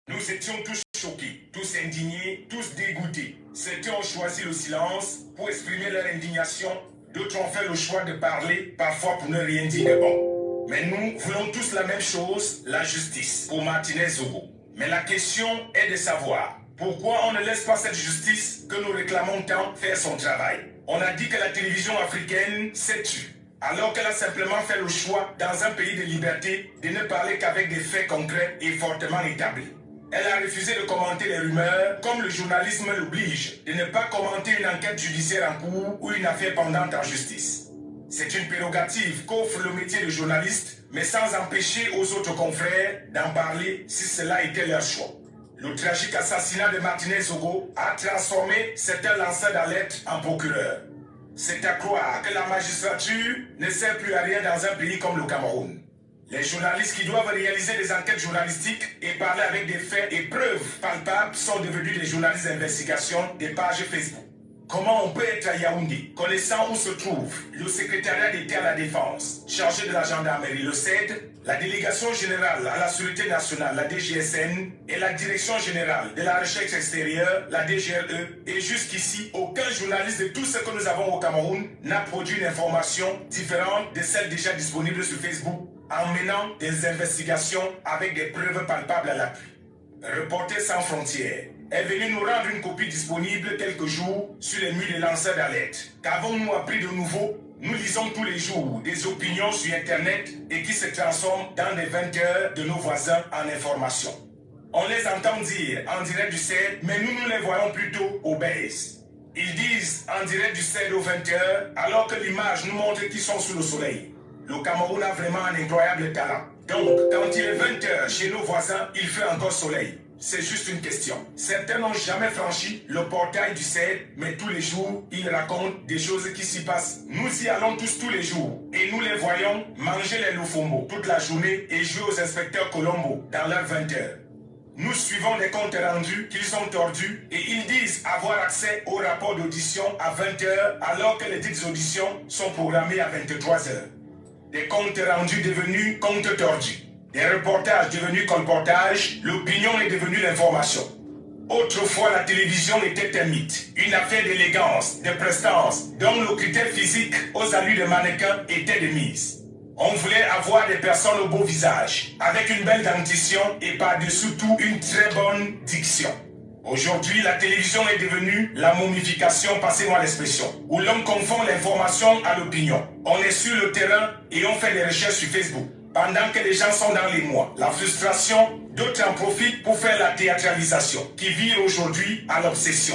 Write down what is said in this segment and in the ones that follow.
Nous étions tous choqués, tous indignés, tous dégoûtés. Certains ont choisi le silence pour exprimer leur indignation, d'autres ont fait le choix de parler, parfois pour ne rien dire de bon. Mais nous voulons tous la même chose, la justice, pour Martinez Zogo. Mais la question est de savoir pourquoi on ne laisse pas cette justice que nous réclamons tant faire son travail. On a dit que la télévision africaine s'est tue, alors qu'elle a simplement fait le choix, dans un pays de liberté, de ne parler qu'avec des faits concrets et fortement établis. Elle a refusé de commenter les rumeurs, comme le journalisme l'oblige, de ne pas commenter une enquête judiciaire en cours ou une affaire pendante en justice. C'est une prérogative qu'offre le métier de journaliste, mais sans empêcher aux autres confrères d'en parler si cela était leur choix. Le tragique assassinat de Martinez Zogo a transformé certains lanceurs d'alerte en procureurs. C'est à croire que la magistrature ne sert plus à rien dans un pays comme le Cameroun. Les journalistes qui doivent réaliser des enquêtes journalistiques et parler avec des faits et preuves palpables sont devenus des journalistes d'investigation des pages Facebook. Comment on peut être à Yaoundé, connaissant où se trouve le secrétariat d'État à la Défense, chargé de la gendarmerie, le CED, la délégation générale à la Sûreté nationale, la DGSN, et la direction générale de la recherche extérieure, la DGRE, et jusqu'ici, aucun journaliste de tout ce que nous avons au Cameroun n'a produit une information différente de celle déjà disponible sur Facebook, en menant des investigations avec des preuves palpables à l'appui. Reporters sans frontières est venu nous rendre une copie disponible quelques jours sur les murs des lanceurs d'alerte. Qu'avons-nous appris de nouveau? Nous lisons tous les jours des opinions sur Internet et qui se transforment dans des 20 heures de nos voisins en information. On les entend dire en direct du CED, mais nous les voyons plutôt obèses. Ils disent en direct du CED aux 20 heures, alors que l'image nous montre qu'ils sont sous le soleil. Le Cameroun a vraiment un incroyable talent. Donc, quand il est 20 heures chez nos voisins, il fait encore soleil. C'est juste une question. Certains n'ont jamais franchi le portail du CED, mais tous les jours, ils racontent des choses qui s'y passent. Nous y allons tous les jours et nous les voyons manger les lofombo toute la journée et jouer aux inspecteurs Colombo dans leurs 20 heures. Nous suivons des comptes rendus qu'ils ont tordus et ils disent avoir accès au rapport d'audition à 20 heures alors que les dites auditions sont programmées à 23 heures. Des comptes rendus devenus comptes tordus. Des reportages devenus colportages, l'opinion est devenue l'information. Autrefois, la télévision était un mythe, une affaire d'élégance, de prestance, dont le critère physique aux allures de mannequin était de mise. On voulait avoir des personnes au beau visage, avec une belle dentition et par-dessous tout une très bonne diction. Aujourd'hui, la télévision est devenue la momification, passez-moi l'expression, où l'on confond l'information à l'opinion. On est sur le terrain et on fait des recherches sur Facebook. Pendant que les gens sont dans les mois, la frustration, d'autres en profitent pour faire la théâtralisation, qui vire aujourd'hui à l'obsession.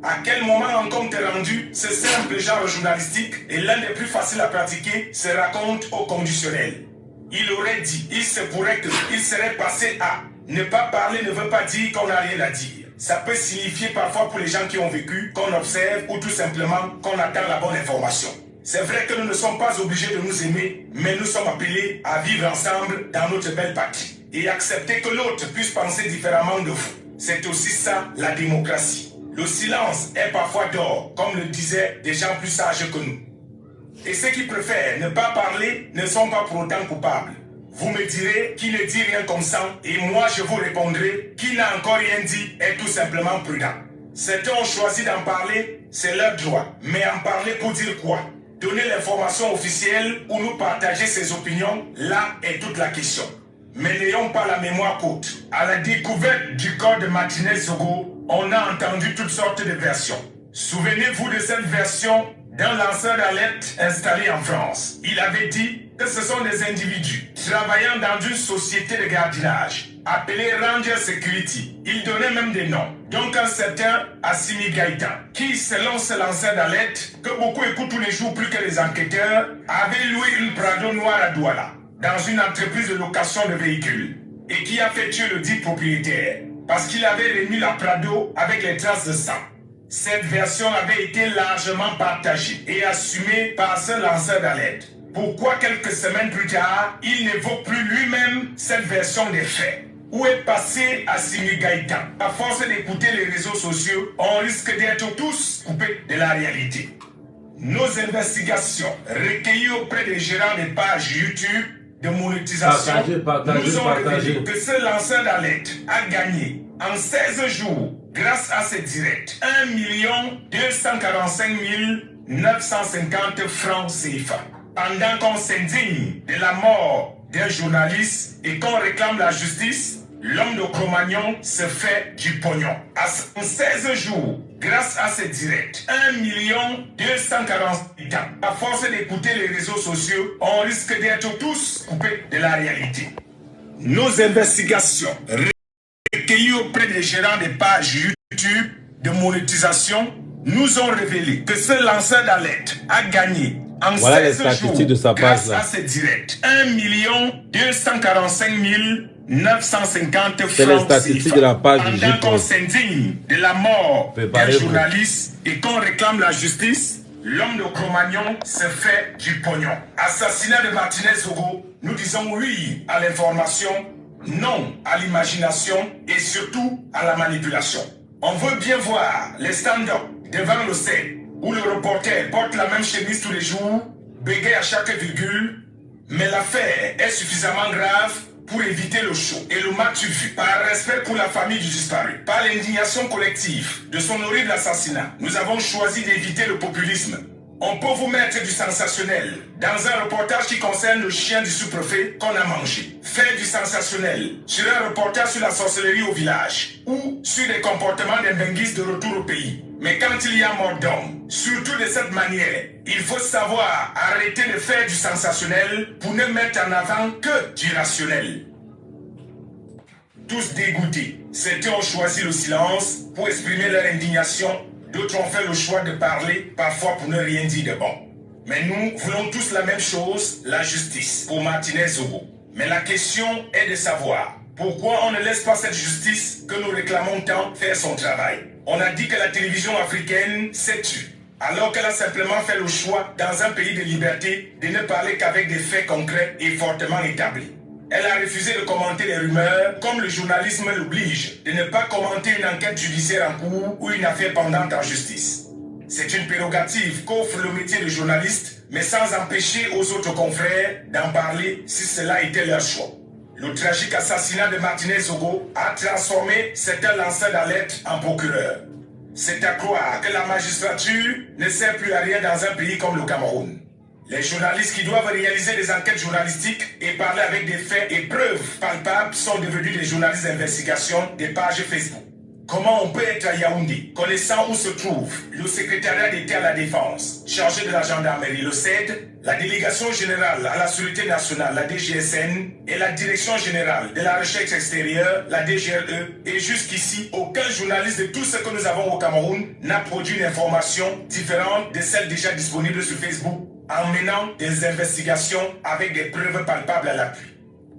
À quel moment un compte rendu, ce simple genre journalistique est l'un des plus faciles à pratiquer, se raconte au conditionnel. Il aurait dit, il se pourrait que, il serait passé à. Ne pas parler ne veut pas dire qu'on n'a rien à dire. Ça peut signifier parfois pour les gens qui ont vécu, qu'on observe ou tout simplement qu'on attend la bonne information. C'est vrai que nous ne sommes pas obligés de nous aimer, mais nous sommes appelés à vivre ensemble dans notre belle patrie et accepter que l'autre puisse penser différemment de vous. C'est aussi ça, la démocratie. Le silence est parfois d'or, comme le disaient des gens plus sages que nous. Et ceux qui préfèrent ne pas parler ne sont pas pour autant coupables. Vous me direz qui ne dit rien consent et moi je vous répondrai qui n'a encore rien dit est tout simplement prudent. Certains ont choisi d'en parler, c'est leur droit. Mais en parler pour dire quoi? Donner l'information officielle ou nous partager ses opinions, là est toute la question. Mais n'ayons pas la mémoire courte. À la découverte du corps de Martinez Zogo, on a entendu toutes sortes de versions. Souvenez-vous de cette version d'un lanceur d'alerte installé en France. Il avait dit que ce sont des individus travaillant dans une société de gardiennage appelée Ranger Security. Il donnait même des noms. Donc un certain Assimi Gaïtan, qui selon ce lanceur d'alerte, que beaucoup écoutent tous les jours plus que les enquêteurs, avait loué une Prado noire à Douala, dans une entreprise de location de véhicules, et qui a fait tuer le dit propriétaire, parce qu'il avait remis la Prado avec les traces de sang. Cette version avait été largement partagée et assumée par ce lanceur d'alerte. Pourquoi quelques semaines plus tard, il n'évoque plus lui-même cette version des faits? Où est passé Assimi Gaïtan? À force d'écouter les réseaux sociaux, on risque d'être tous coupés de la réalité. Nos investigations, recueillies auprès des gérants des pages YouTube, de monétisation nous ont révélé que ce lanceur d'alerte a gagné en 16 jours, grâce à ses directs, 1 245 950 francs CFA. Pendant qu'on s'indigne de la mort d'un journaliste et qu'on réclame la justice, l'homme de Cro-Magnon se fait du pognon. En 16 jours, grâce à ses directs, 1 245 000. À force d'écouter les réseaux sociaux, on risque d'être tous coupés de la réalité. Nos investigations recueillies auprès des gérants des pages YouTube de monétisation nous ont révélé que ce lanceur d'alerte a gagné en 16 jours, de sa page, grâce à ses directs, 1 245 950 francs CFA. De la page Pendant qu'on s'indigne de la mort d'un journaliste et qu'on réclame la justice, l'homme de Cro-Magnon se fait du pognon. Assassinat de Martinez Zogo, nous disons oui à l'information, non à l'imagination et surtout à la manipulation. On veut bien voir les stand-up devant le set où le reporter porte la même chemise tous les jours, bégaye à chaque virgule, mais l'affaire est suffisamment grave pour éviter le show et le match vu. Par respect pour la famille du disparu, par l'indignation collective de son horrible assassinat, nous avons choisi d'éviter le populisme. On peut vous mettre du sensationnel dans un reportage qui concerne le chien du sous-préfet qu'on a mangé. Faire du sensationnel sur un reportage sur la sorcellerie au village ou sur les comportements des benguistes de retour au pays. Mais quand il y a mort d'homme, surtout de cette manière, il faut savoir arrêter de faire du sensationnel pour ne mettre en avant que du rationnel. Tous dégoûtés, certains ont choisi le silence pour exprimer leur indignation. D'autres ont fait le choix de parler, parfois pour ne rien dire de bon. Mais nous voulons tous la même chose, la justice, pour Martinez Zogo. Mais la question est de savoir pourquoi on ne laisse pas cette justice que nous réclamons tant faire son travail. On a dit que la télévision africaine s'est tue, alors qu'elle a simplement fait le choix, dans un pays de liberté, de ne parler qu'avec des faits concrets et fortement établis. Elle a refusé de commenter les rumeurs, comme le journalisme l'oblige, de ne pas commenter une enquête judiciaire en cours ou une affaire pendante en justice. C'est une prérogative qu'offre le métier de journaliste, mais sans empêcher aux autres confrères d'en parler si cela était leur choix. Le tragique assassinat de Martinez Zogo a transformé certains lanceurs d'alerte en procureurs. C'est à croire que la magistrature ne sert plus à rien dans un pays comme le Cameroun. Les journalistes qui doivent réaliser des enquêtes journalistiques et parler avec des faits et preuves palpables sont devenus des journalistes d'investigation des pages Facebook. Comment on peut être à Yaoundé, connaissant où se trouve le secrétariat d'État à la Défense, chargé de la gendarmerie, le CED, la délégation générale à la sécurité nationale, la DGSN, et la direction générale de la recherche extérieure, la DGRE, et jusqu'ici, aucun journaliste de tout ce que nous avons au Cameroun n'a produit une information différente de celle déjà disponible sur Facebook, en menant des investigations avec des preuves palpables à l'appui.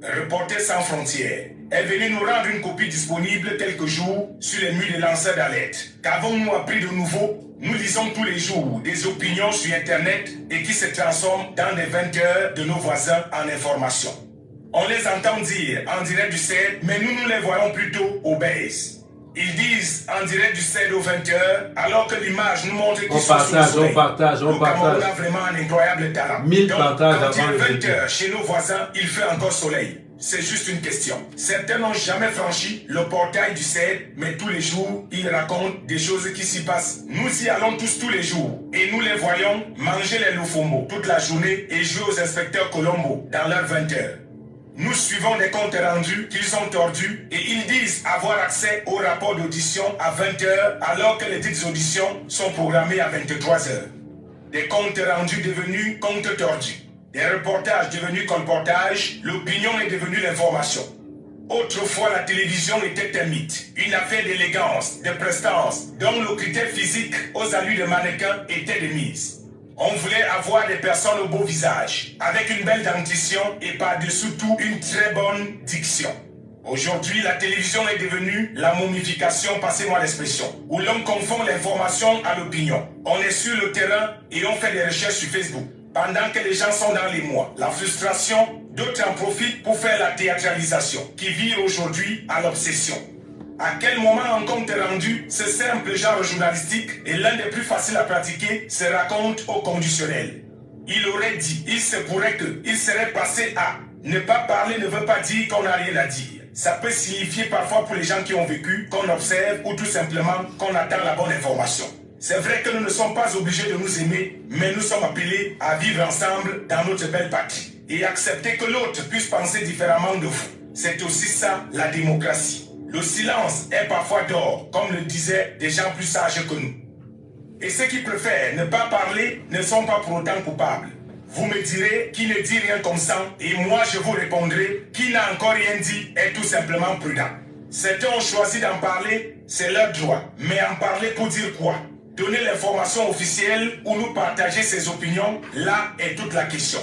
Reporters sans frontières est venu nous rendre une copie disponible quelques jours sur les murs des lanceurs d'alerte. Qu'avons-nous appris de nouveau? Nous lisons tous les jours des opinions sur Internet et qui se transforment dans des 20 heures de nos voisins en information. On les entend dire en direct du CED, mais nous les voyons plutôt au base. Ils disent en direct du CED aux 20 heures, alors que l'image nous montre qu'ils sont sous le soleil. On partage. Le Cameroun a vraiment un incroyable talent. 1000 Donc, partages quand il avant est 20 heures chez nos voisins, il fait encore soleil. C'est juste une question. Certains n'ont jamais franchi le portail du CED, mais tous les jours, ils racontent des choses qui s'y passent. Nous y allons tous les jours et nous les voyons manger les lofombo toute la journée et jouer aux inspecteurs Colombo dans leurs 20 heures. Nous suivons des comptes rendus qu'ils ont tordus et ils disent avoir accès au rapport d'audition à 20 h alors que les dites auditions sont programmées à 23 h. Des comptes rendus devenus comptes tordus. Des reportages devenus colportages, l'opinion est devenue l'information. Autrefois, la télévision était un mythe, une affaire d'élégance, de prestance, dont le critère physique aux allures de mannequin était de mise. On voulait avoir des personnes au beau visage, avec une belle dentition et par-dessous tout une très bonne diction. Aujourd'hui, la télévision est devenue la momification, passez-moi l'expression, où l'homme confond l'information à l'opinion. On est sur le terrain et on fait des recherches sur Facebook. Pendant que les gens sont dans les mois, la frustration, d'autres en profitent pour faire la théâtralisation, qui vire aujourd'hui à l'obsession. À quel moment un compte rendu, ce simple genre journalistique est l'un des plus faciles à pratiquer, se raconte au conditionnel. Il aurait dit, il se pourrait que, il serait passé à, Ne pas parler ne veut pas dire qu'on n'a rien à dire. Ça peut signifier parfois pour les gens qui ont vécu, qu'on observe ou tout simplement qu'on attend la bonne information. C'est vrai que nous ne sommes pas obligés de nous aimer, mais nous sommes appelés à vivre ensemble dans notre belle patrie et accepter que l'autre puisse penser différemment de vous. C'est aussi ça la démocratie. Le silence est parfois d'or, comme le disaient des gens plus sages que nous. Et ceux qui préfèrent ne pas parler ne sont pas pour autant coupables. Vous me direz qui ne dit rien consent et moi je vous répondrai qui n'a encore rien dit est tout simplement prudent. Certains ont choisi d'en parler, c'est leur droit. Mais en parler pour dire quoi? Donner l'information officielle ou nous partager ses opinions, là est toute la question.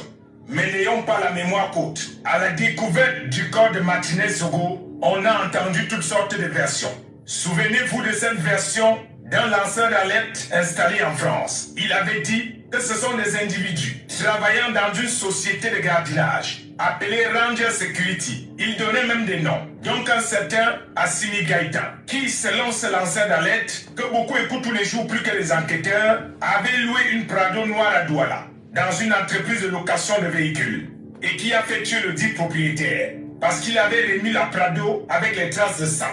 Mais n'ayons pas la mémoire courte. À la découverte du corps de Martinez Zogo, on a entendu toutes sortes de versions. Souvenez-vous de cette version d'un lanceur d'alerte installé en France. Il avait dit que ce sont des individus travaillant dans une société de gardiennage appelée Ranger Security. Il donnait même des noms. Donc un certain Assimi Gaïtan, qui selon ce lanceur d'alerte, que beaucoup écoutent tous les jours plus que les enquêteurs, avait loué une Prado noire à Douala, dans une entreprise de location de véhicules, et qui a fait tuer le dit propriétaire, parce qu'il avait remis la Prado avec les traces de sang.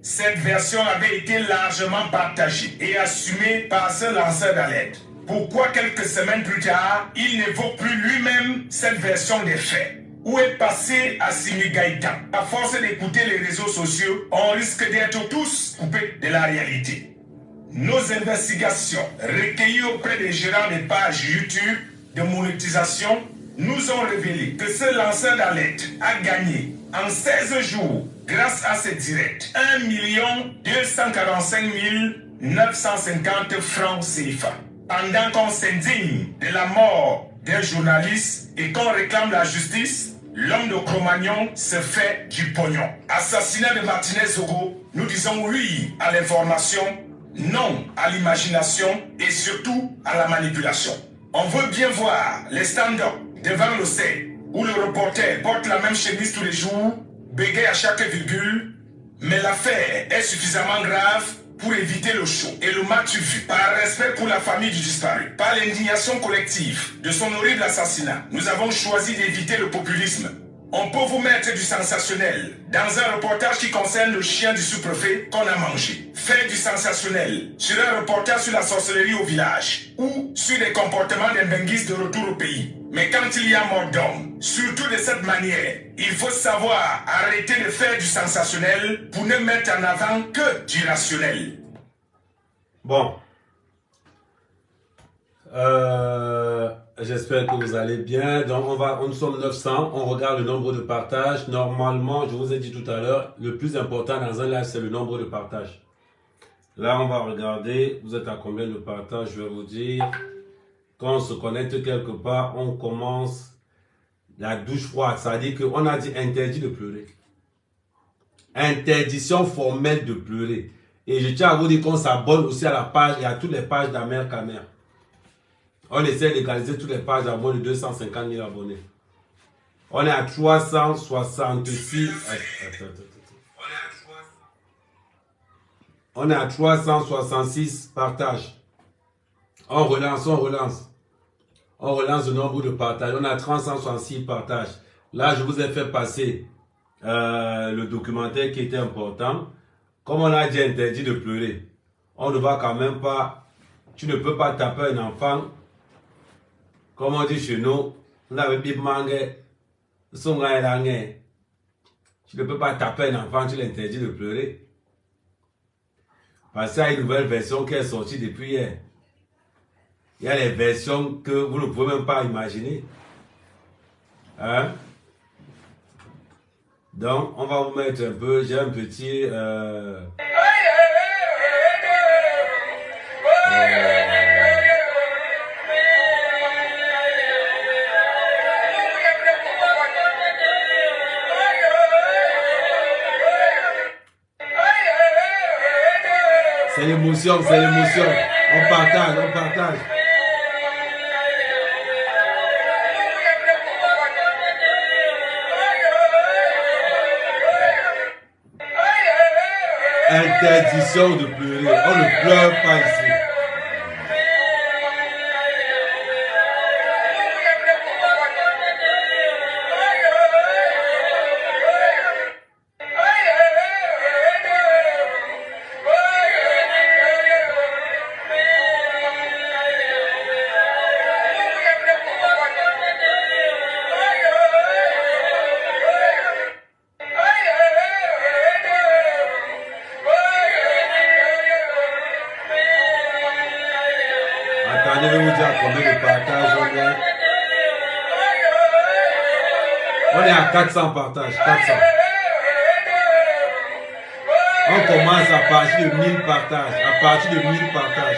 Cette version avait été largement partagée et assumée par ce lanceur d'alerte. Pourquoi quelques semaines plus tard, il n'évoque plus lui-même cette version des faits? Où est passé Assimi Gaïtan? À force d'écouter les réseaux sociaux, on risque d'être tous coupés de la réalité. Nos investigations, recueillies auprès des gérants des pages YouTube de monétisation, nous ont révélé que ce lanceur d'alerte a gagné en 16 jours, grâce à ses directs, 1 245 950 francs CFA. Pendant qu'on s'indigne de la mort d'un journaliste et qu'on réclame la justice, l'homme de Cro-Magnon se fait du pognon. Assassinat de Martinez Zogo, nous disons oui à l'information, non à l'imagination et surtout à la manipulation. On veut bien voir les stand-up devant le C, où le reporter porte la même chemise tous les jours, bégaye à chaque virgule, mais l'affaire est suffisamment grave pour éviter le show et le match vu. Par respect pour la famille du disparu, par l'indignation collective de son horrible assassinat, nous avons choisi d'éviter le populisme. On peut vous mettre du sensationnel dans un reportage qui concerne le chien du sous-préfet qu'on a mangé. Faire du sensationnel sur un reportage sur la sorcellerie au village ou sur les comportements des benguistes de retour au pays. Mais quand il y a mort d'homme, surtout de cette manière, il faut savoir arrêter de faire du sensationnel pour ne mettre en avant que du rationnel. Bon. J'espère que vous allez bien. Donc, nous sommes 900. On regarde le nombre de partages. Normalement, je vous ai dit tout à l'heure, le plus important dans un live, c'est le nombre de partages. Là, on va regarder. Vous êtes à combien de partages? Je vais vous dire. Quand on se connecte quelque part, on commence la douche froide. Ça veut dire qu'on a dit interdit de pleurer. Interdiction formelle de pleurer. Et je tiens à vous dire qu'on s'abonne aussi à la page et à toutes les pages d'Amer Kamer. On essaie d'égaliser toutes les pages à moins de 250 000 abonnés. On est à 366. On est à 366 partages. On relance, on relance. On relance le nombre de partages. On a 366 partages. Là, je vous ai fait passer le documentaire qui était important. Comme on a dit interdit de pleurer, on ne va quand même pas... Tu ne peux pas taper un enfant. Comme on dit chez nous, tu ne peux pas taper un enfant, tu l'interdis de pleurer. Parce qu'il y a une nouvelle version qui est sortie depuis hier. Il y a les versions que vous ne pouvez même pas imaginer. Hein? Donc, on va vous mettre un peu, j'ai un petit... C'est l'émotion, c'est l'émotion. On partage, on partage. Interdiction de pleurer. On ne pleure pas ici. 400 partages. 400. On commence à partir de 1000 partages. À partir de 1000 partages.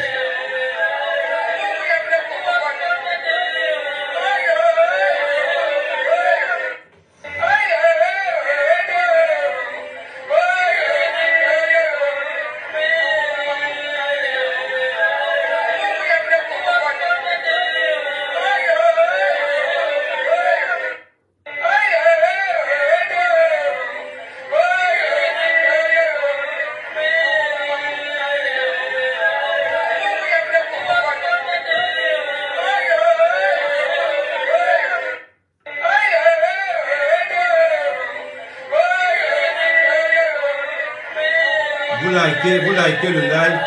Vous likez le live.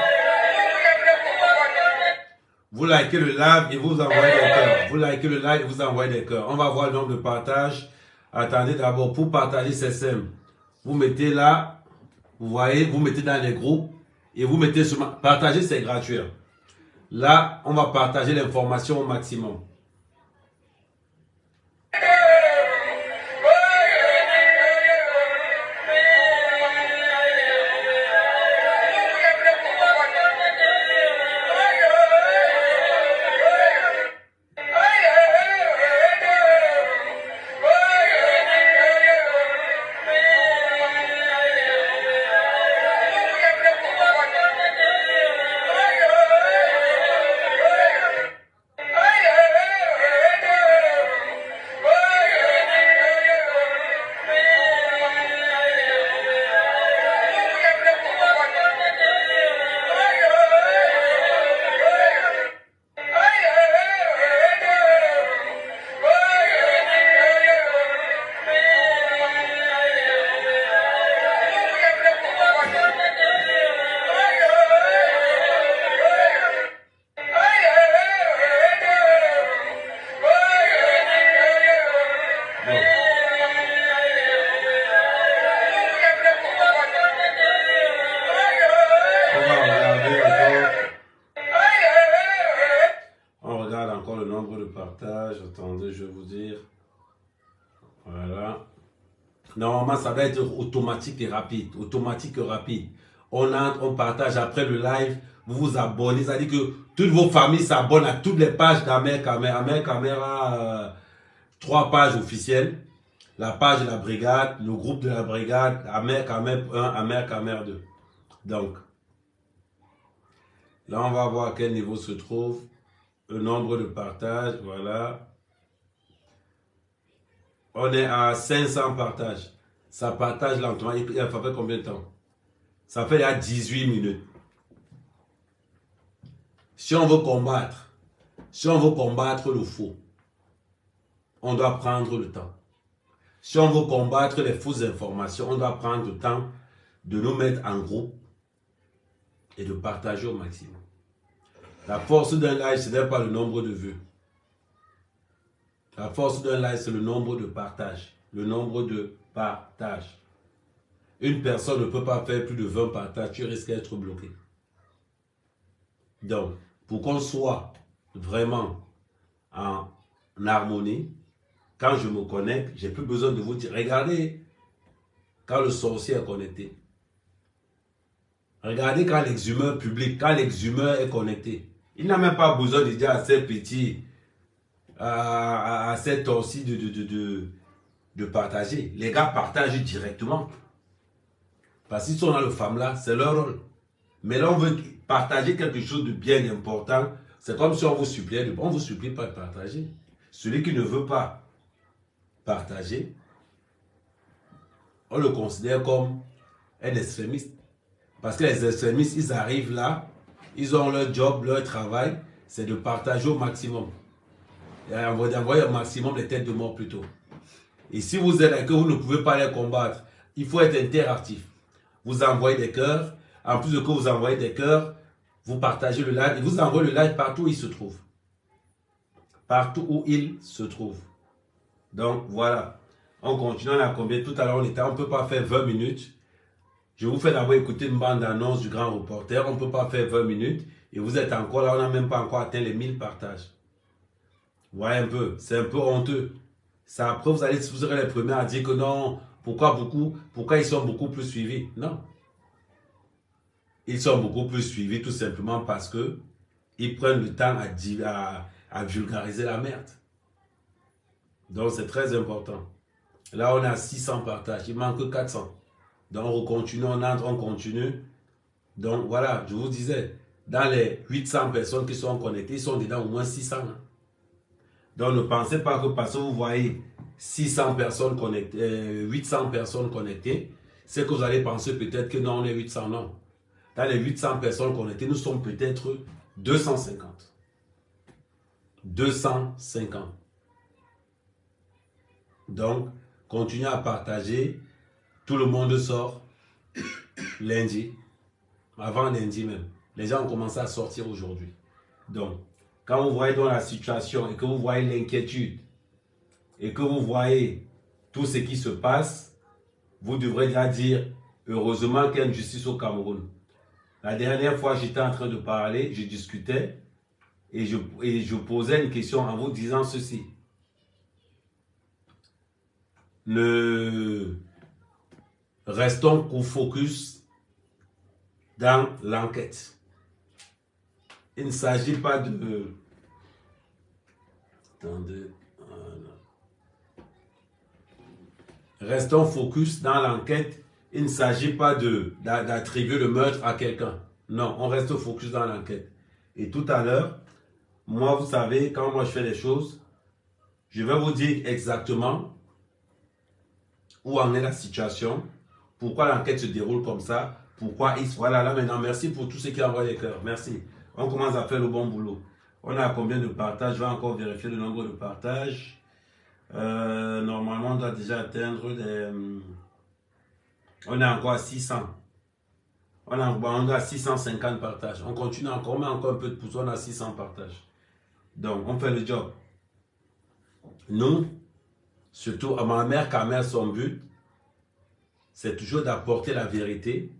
Vous likez le live et vous envoyez des cœurs. Vous likez le live et vous envoyez des cœurs. On va voir le nombre de partages. Attendez d'abord, pour partager, c'est simple. Vous mettez là, vous voyez, vous mettez dans les groupes et vous mettez sur... Partager, c'est gratuit. Là, on va partager l'information au maximum. Attendez, je vais vous dire. Voilà. Normalement, ça doit être automatique et rapide. Automatique et rapide. On entre, on partage après le live. Vous vous abonnez. Ça veut dire que toutes vos familles s'abonnent à toutes les pages d'Amer Caméra. Amer Caméra, 3 pages officielles. La page de la brigade, le groupe de la brigade, Amer Caméra 1, Amer Caméra 2. Donc, là, on va voir à quel niveau se trouve le nombre de partages. Voilà. On est à 500 partages. Ça partage lentement. Ça fait combien de temps? Ça fait il y a 18 minutes. Si on veut combattre le faux, on doit prendre le temps. Si on veut combattre les fausses informations, on doit prendre le temps de nous mettre en groupe et de partager au maximum. La force d'un live, ce n'est pas le nombre de vues. La force d'un live, c'est le nombre de partages. Le nombre de partages. Une personne ne peut pas faire plus de 20 partages, tu risques d'être bloqué. Donc, pour qu'on soit vraiment en harmonie, quand je me connecte, j'ai plus besoin de vous dire, regardez quand le sorcier est connecté. Regardez quand l'exhumeur public, quand l'exhumeur est connecté. Il n'a même pas besoin de dire à ces petits, à ces torsis de partager. Les gars partagent directement. Parce qu'ils sont dans le femme là, c'est leur rôle. Mais là, on veut partager quelque chose de bien important. C'est comme si on vous suppliait. On ne vous supplie pas de partager. Celui qui ne veut pas partager, on le considère comme un extrémiste. Parce que les extrémistes, ils arrivent là, ils ont leur job, leur travail, c'est de partager au maximum. Et d'envoyer au maximum les têtes de mort plutôt. Et si vous êtes là que vous ne pouvez pas les combattre, il faut être interactif. Vous envoyez des cœurs. En plus de que vous envoyez des cœurs, vous partagez le live et vous envoyez le live partout où il se trouve. Partout où il se trouve. Donc voilà. On continue, on a combien? Tout à l'heure on ne peut pas faire 20 minutes. Je vous fais d'abord écouter une bande d'annonce du grand reporter. On ne peut pas faire 20 minutes. Et vous êtes encore là, on n'a même pas encore atteint les 1000 partages. Vous voyez un peu, c'est un peu honteux. Ça, après, vous serez les premiers à dire que non, pourquoi ils sont beaucoup plus suivis? Non. Ils sont beaucoup plus suivis tout simplement parce que ils prennent le temps à vulgariser la merde. Donc, c'est très important. Là, on a 600 partages. Il manque 400. Donc, on continue, on entre, on continue. Donc, voilà, je vous disais, dans les 800 personnes qui sont connectées, ils sont dedans au moins 600. Hein. Donc, ne pensez pas que parce que vous voyez 600 personnes connectées, 800 personnes connectées, c'est que vous allez penser peut-être que non, on est 800. Non. Dans les 800 personnes connectées, nous sommes peut-être 250. 250. Donc, continuez à partager. Tout le monde sort lundi. Avant lundi même. Les gens ont commencé à sortir aujourd'hui. Donc, quand vous voyez dans la situation et que vous voyez l'inquiétude et que vous voyez tout ce qui se passe, vous devrez déjà dire, heureusement qu'il y a une justice au Cameroun. La dernière fois, j'étais en train de parler, je discutais et je posais une question en vous disant ceci. Restons focus dans l'enquête. Il ne s'agit pas de... Attendez. Restons focus dans l'enquête. Il ne s'agit pas d'attribuer le meurtre à quelqu'un. Non, on reste focus dans l'enquête. Et tout à l'heure, moi, vous savez, quand moi je fais les choses, je vais vous dire exactement où en est la situation, pourquoi l'enquête se déroule comme ça, pourquoi ils... Voilà, là maintenant, merci pour tous ceux qui envoient les cœurs. Merci. On commence à faire le bon boulot. On a combien de partages? Je vais encore vérifier le nombre de partages. Normalement, on doit déjà atteindre les... On est encore à 600. On est à 650 partages. On continue encore, on met encore un peu de pouce, on a 600 partages. Donc, on fait le job. Nous, surtout à ma mère, Kamel, son but, c'est toujours d'apporter la vérité.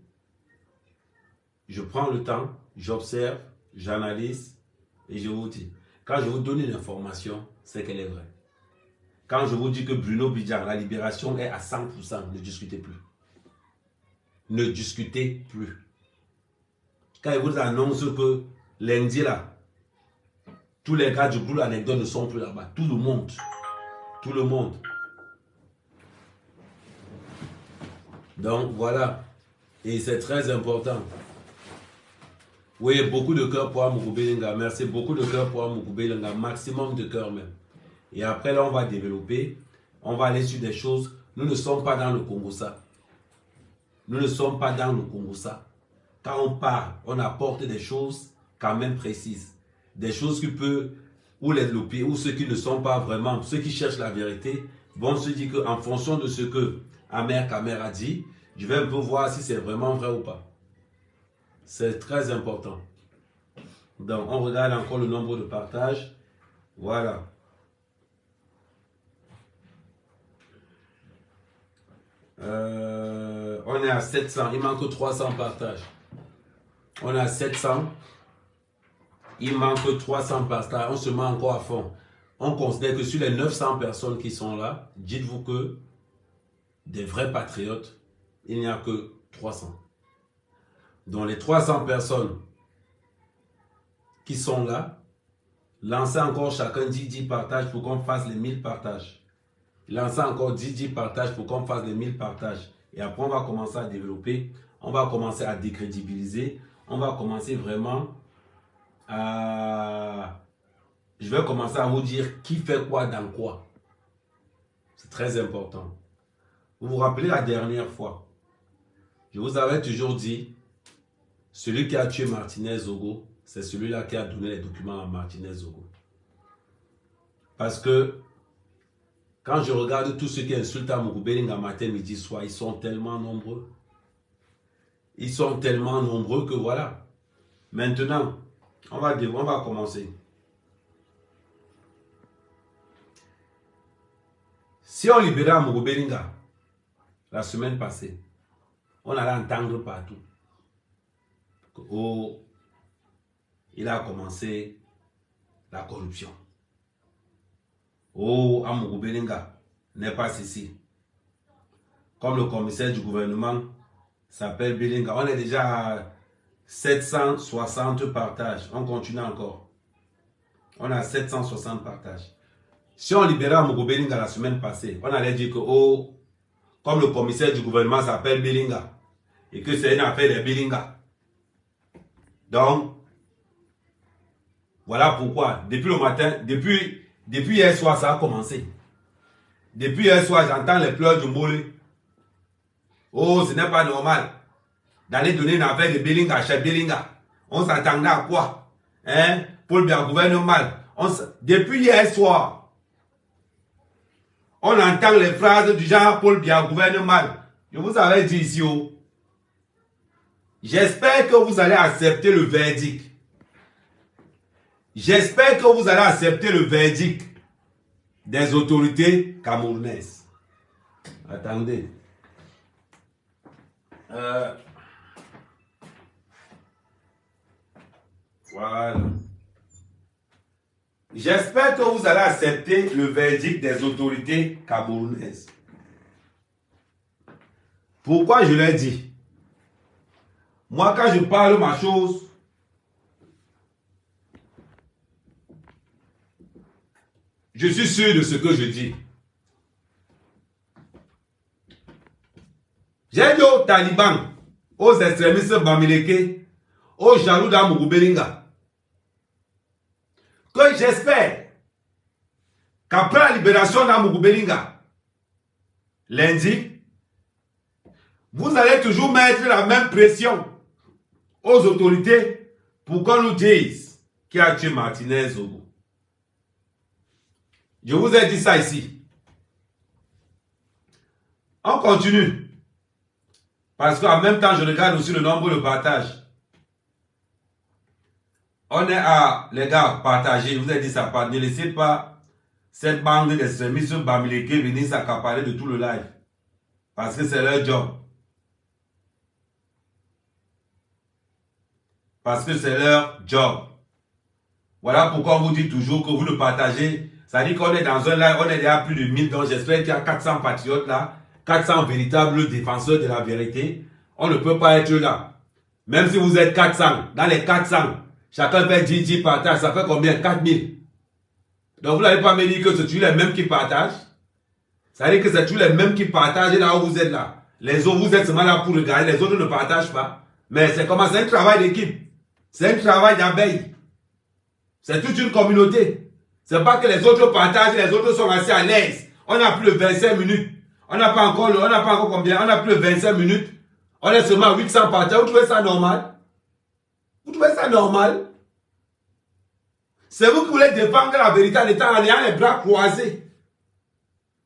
Je prends le temps, j'observe, j'analyse et je vous dis. Quand je vous donne une information, c'est qu'elle est vraie. Quand je vous dis que Bruno Bidjan, la libération est à 100%, ne discutez plus. Ne discutez plus. Quand il vous annonce que lundi là, tous les gars du groupe Anecdote ne sont plus là-bas. Tout le monde. Tout le monde. Donc voilà. Et c'est très important. Oui, beaucoup de cœurs pour Amoukoubé Lenga. Merci. Beaucoup de cœurs pour Amoukoubé Lenga. Maximum de cœurs même. Et après là, on va développer. On va aller sur des choses. Nous ne sommes pas dans le Congo-Ça. Nous ne sommes pas dans le Congo-Ça. Quand on parle, on apporte des choses quand même précises. Des choses qui peuvent, ou les louper, ou ceux qui ne sont pas vraiment, ceux qui cherchent la vérité, vont se dire qu'en fonction de ce que Amer Kamer a dit, je vais un peu voir si c'est vraiment vrai ou pas. C'est très important. Donc, on regarde encore le nombre de partages. Voilà. On est à 700. Il manque 300 partages. On est à 700. Il manque 300 partages. On se met encore à fond. On considère que sur les 900 personnes qui sont là, dites-vous que des vrais patriotes, il n'y a que 300. Donc les 300 personnes qui sont là, lancez encore chacun 10 partages pour qu'on fasse les 1000 partages. Lancez encore 10 partages pour qu'on fasse les 1000 partages. Et après, on va commencer à développer. On va commencer à décrédibiliser. On va commencer vraiment à... Je vais commencer à vous dire qui fait quoi dans quoi. C'est très important. Vous vous rappelez la dernière fois, je vous avais toujours dit, celui qui a tué Martinez Zogo, c'est celui-là qui a donné les documents à Martinez Zogo. Parce que quand je regarde tous ceux qui insultent Amoukoubé Lenga matin, midi, soir, ils sont tellement nombreux. Ils sont tellement nombreux que voilà. Maintenant, on va commencer. Si on libérait Amoukoubé Lenga la semaine passée, on allait entendre partout que, oh, il a commencé la corruption. Oh, Amoukoubé Lenga, n'est pas ici. Comme le commissaire du gouvernement s'appelle Belinga. On est déjà à 760 partages. On continue encore. On a 760 partages. Si on libérait Amogo Belinga la semaine passée, on allait dire que, oh, comme le commissaire du gouvernement s'appelle Belinga, et que c'est une affaire de Belinga. Donc, voilà pourquoi, depuis le matin, depuis hier soir, ça a commencé. Depuis hier soir, j'entends les pleurs du Mbolé. Oh, ce n'est pas normal d'aller donner une affaire de Belinga chez Belinga. On s'attendait à quoi? Hein? Paul Biya gouverne mal. Depuis hier soir, on entend les phrases du genre Paul Biya gouverne mal. Je vous avais dit ici, oh, j'espère que vous allez accepter le verdict. J'espère que vous allez accepter le verdict des autorités camerounaises. Attendez. Voilà. J'espère que vous allez accepter le verdict des autorités camerounaises. Pourquoi je l'ai dit? Moi, quand je parle ma chose, je suis sûr de ce que je dis. J'ai dit aux talibans, aux extrémistes bamileke, aux jaloux d'Amogo Belinga, que j'espère qu'après la libération d'Amogo Belinga, lundi, vous allez toujours mettre la même pression aux autorités pour qu'on nous dise qui a tué Martinez Zogo. Je vous ai dit ça ici. On continue. Parce qu'en même temps, je regarde aussi le nombre de partages. On est à, les gars, partager. Je vous ai dit ça. Ne laissez pas cette bande d'extrémistes bamileke venir s'accaparer de tout le live. Parce que c'est leur job. Parce que c'est leur job. Voilà pourquoi on vous dit toujours que vous le partagez. Ça dit qu'on est dans un live, on est déjà à plus de 1000. Donc j'espère qu'il y a 400 patriotes là. 400 véritables défenseurs de la vérité. On ne peut pas être là. Même si vous êtes 400, dans les 400, chacun fait 10 partages, ça fait combien? 4000. Donc vous n'allez pas me dire que c'est toujours les mêmes qui partagent. Ça veut dire que c'est toujours les mêmes qui partagent là où vous êtes là. Les autres, vous êtes seulement là pour regarder, les autres ne partagent pas. Mais c'est comment? C'est un travail d'équipe. C'est un travail d'abeille. C'est toute une communauté. C'est pas que les autres partagent, les autres sont assez à l'aise. On n'a plus de 25 minutes. On n'a pas encore combien? On n'a plus de 25 minutes. On est seulement à 800 partages. Vous trouvez ça normal? Vous trouvez ça normal? C'est vous qui voulez défendre la vérité en étant en ayant les bras croisés.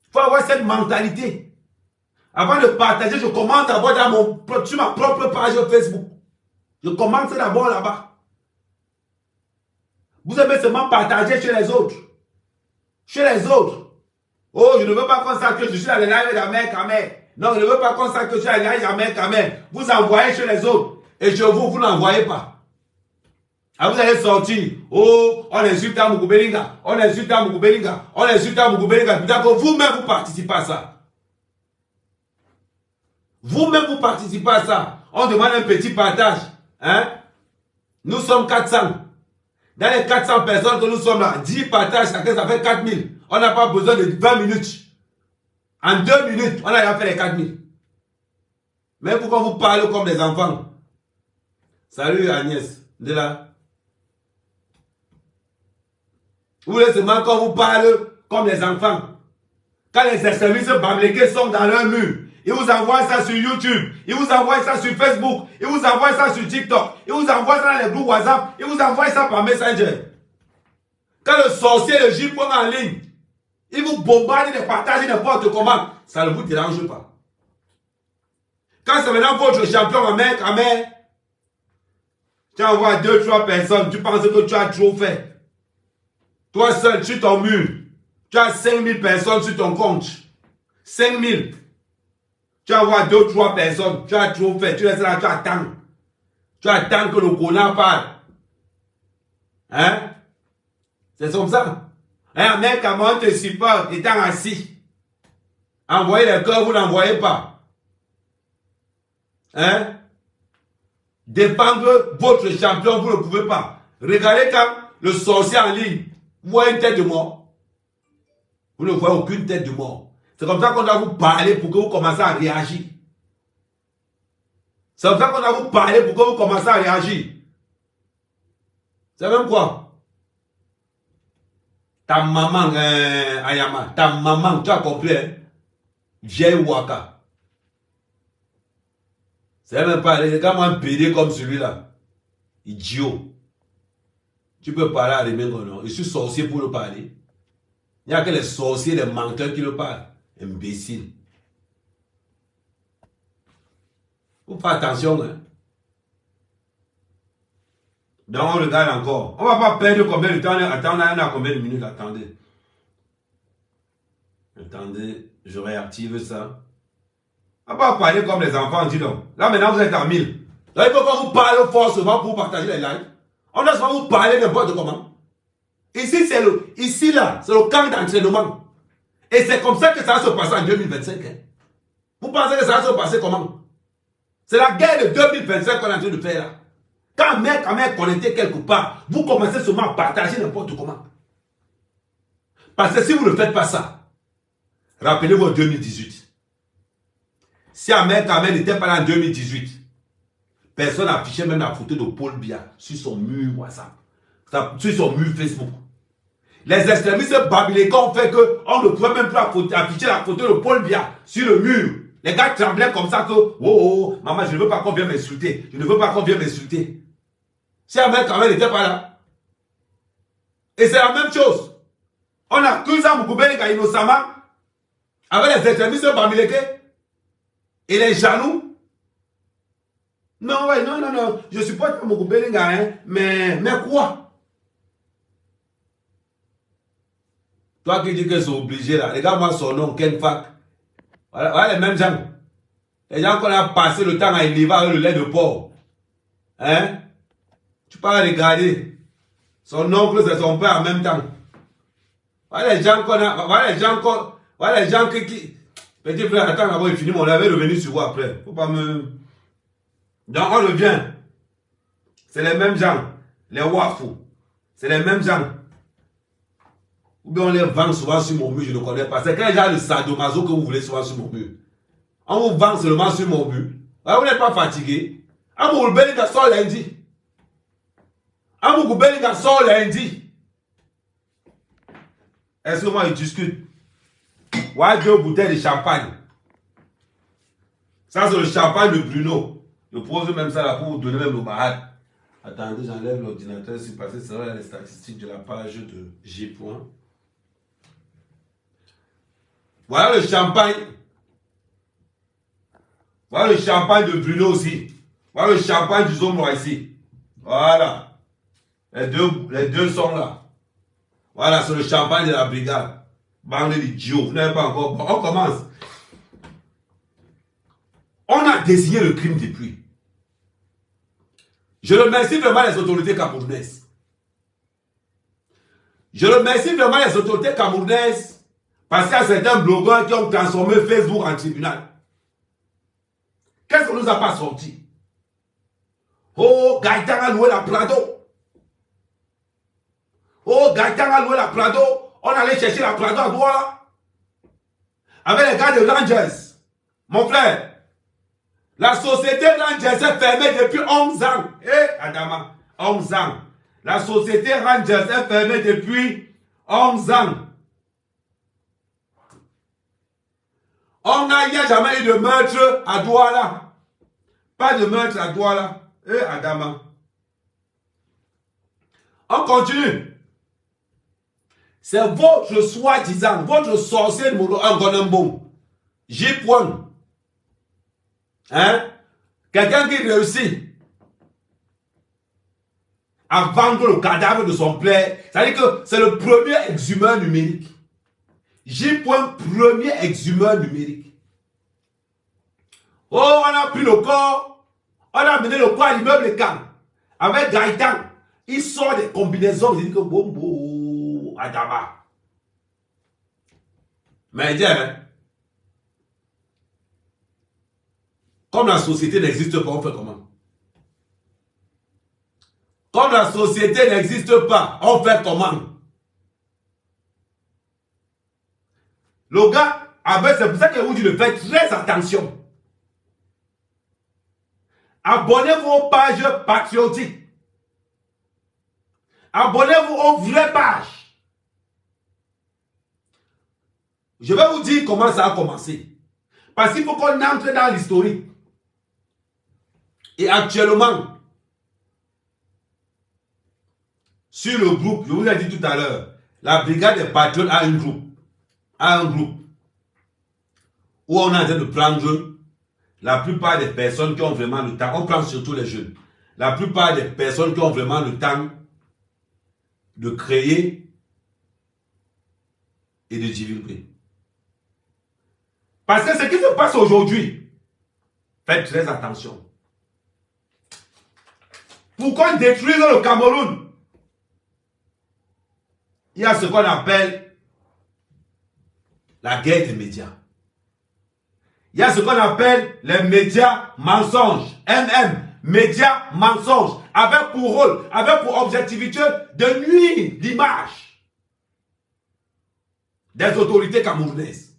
Il faut avoir cette mentalité. Avant de partager, je commente d'abord sur ma propre page Facebook. Je commente d'abord là-bas. Vous aimez seulement partager chez les autres. Chez les autres. Oh, je ne veux pas qu'on sache que je suis dans les lives d'Amer Kamer. Non, je ne veux pas qu'on sache que je suis dans les lives d'Amer Kamer. Vous envoyez chez les autres. Et chez vous, vous n'envoyez pas. Ah, vous allez sortir. Oh, on insulte Amogo Belinga. On insulte Amogo Belinga. On insulte Amogo Belinga. D'accord, vous-même, vous participez à ça. Vous-même, vous participez à ça. On demande un petit partage. Hein? Nous sommes 400. Dans les 400 personnes que nous sommes là, 10 partages, chacun, ça fait 4000. On n'a pas besoin de 20 minutes. En 2 minutes, on a déjà fait les 4000. Mais pourquoi vous parlez comme des enfants? Salut Agnès, de là. Vous voulez seulement qu'on vous parle comme des enfants. Quand les extrémistes bamileke sont dans leur mur, ils vous envoient ça sur YouTube, ils vous envoient ça sur Facebook, ils vous envoient ça sur TikTok, ils vous envoient ça dans les groupes WhatsApp, ils vous envoient ça par Messenger. Quand le sorcier, le jupon en ligne, il vous bombarde de partager n'importe comment, ça ne vous dérange pas. Quand c'est maintenant votre champion Amer Kamer, tu envoies 2-3 personnes, tu penses que tu as trop fait. Toi seul, sur ton mur, tu as 5000 personnes sur ton compte. 5000. Tu envoies 2-3 personnes, tu as trop fait, tu restes là, tu attends. Tu attends que le connard parle. Hein? C'est comme ça. Hein, mec, comment on te supporte étant assis? Envoyez les cœurs, vous n'envoyez pas. Hein? Défendre votre champion, vous ne pouvez pas. Regardez quand le sorcier en ligne voit une tête de mort. Vous ne voyez aucune tête de mort. C'est comme ça qu'on doit vous parler pour que vous commencez à réagir. C'est comme ça qu'on doit vous parler pour que vous commencez à réagir. C'est même quoi? Ta maman, Ayama, ta maman, tu as compris, hein? Vieille Waka. C'est même pas, regarde moi un PD comme celui-là. Idiot. Tu peux parler à Remengo, non? Je suis sorcier pour le parler. Il n'y a que les sorciers, les menteurs qui le parlent. Imbécile. Faut faire attention, hein? Donc on regarde encore. On va pas perdre combien de temps? Attends, on a combien de minutes? Attendez. Attendez, je réactive ça. On va pas parler comme les enfants, dis donc. Là maintenant vous êtes à 1000. Là il faut qu'on vous parle forcément pour partager les lives. On doit seulement vous parler n'importe comment. Ici c'est le camp d'entraînement. Et c'est comme ça que ça va se passer en 2025. Hein. Vous pensez que ça va se passer comment? C'est la guerre de 2025 qu'on est en train de faire là. Quand un mec connecté quelque part, vous commencez seulement à partager n'importe comment. Parce que si vous ne faites pas ça, rappelez-vous en 2018. Si un mec n'était pas là en 2018, personne n'affichait même la photo de Paul Biya sur son mur WhatsApp, sur son mur Facebook. Les extrémistes babyloniens ont fait qu'on ne pouvait même plus afficher la photo de Paul Biya sur le mur. Les gars tremblaient comme ça que, oh, maman, je ne veux pas qu'on vienne m'insulter. Je ne veux pas qu'on vienne m'insulter. Si un mec n'était pas là. Et c'est la même chose. On accuse Moukoubeli innocemment avec les extrémistes babyloniens et les jaloux. Non, ouais, non. Je supporte Moukoubeli, hein, mais quoi? Toi qui dis que c'est obligé là, regarde-moi son nom, Ken Fak. Voilà les mêmes gens. Les gens qu'on a passé le temps à élever avec le lait de porc. Hein? Tu peux regarder. Son oncle, c'est son père en même temps. Voilà les gens qu'on a. Voilà les gens qui. Petit frère, attends d'abord, il finit, on avait revenu sur vous après. Faut pas me. Donc on revient. C'est les mêmes gens. Les wafou. C'est les mêmes gens. Ou bien on les vend souvent sur mon mur, je ne connais pas. C'est quel genre de sadomaso que vous voulez souvent sur mon mur? On vous vend seulement sur mon mur. Alors vous n'êtes pas fatigué. Amoukoubeli sort lundi. Amoukoubeli sort lundi. Est-ce que moi il discute? Ouais, 2 bouteilles de champagne. Ça c'est le champagne de Bruno. Je pose même ça là pour vous donner même le bahat. Attendez, j'enlève l'ordinateur, c'est passé, c'est là les statistiques de la page de G. Voilà le champagne. Voilà le champagne de Bruno aussi. Voilà le champagne du Zombro ici. Voilà. Les deux sont là. Voilà, c'est le champagne de la brigade. Bande d'idiots. Vous n'avez pas encore. On commence. On a désigné le crime depuis. Je remercie vraiment les autorités camerounaises. Je remercie vraiment les autorités camerounaises parce qu'il y a certains blogueurs qui ont transformé Facebook en tribunal. Qu'est-ce qu'on nous a pas sorti? Oh, Gaëtan a loué la Prado. Oh, Gaëtan a loué la Prado. On allait chercher la Prado à Douala. Avec les gars de Rangers. Mon frère, la société Rangers est fermée depuis 11 ans. Eh, Adama, 11 ans. La société Rangers est fermée depuis 11 ans. Il n'y a jamais eu de meurtre à Douala. Pas de meurtre à Douala. Eh, Adama. On continue. C'est votre soi-disant, votre sorcier de Mouro Ngonembo. J-Point. Hein? Quelqu'un qui réussit à vendre le cadavre de son père. C'est-à-dire que c'est le premier exhumeur numérique. J-Point, premier exhumeur numérique. Oh, on a pris le corps. On a amené le corps à l'immeuble Camp. Avec Gaëtan. Il sort des combinaisons. Il dit que bon, Adama. Mais il dit, hein, Comme la société n'existe pas, on fait comment? Comme la société n'existe pas, on fait comment? Le gars, c'est pour ça que vous dites de faire très attention. Abonnez-vous aux pages patriotiques. Abonnez-vous aux vraies pages. Je vais vous dire comment ça a commencé. Parce qu'il faut qu'on entre dans l'historique. Et actuellement, sur le groupe, je vous l'ai dit tout à l'heure, la brigade des patriotes a un groupe. Où on est en train de prendre la plupart des personnes qui ont vraiment le temps. On prend surtout les jeunes. La plupart des personnes qui ont vraiment le temps de créer et de divulguer. Parce que ce qui se passe aujourd'hui, faites très attention. Pourquoi détruire le Cameroun? Il y a ce qu'on appelle la guerre des médias. Il y a ce qu'on appelle les médias mensonges. Médias mensonges. Avec pour rôle, avec pour objectivité de nuire l'image des autorités camerounaises.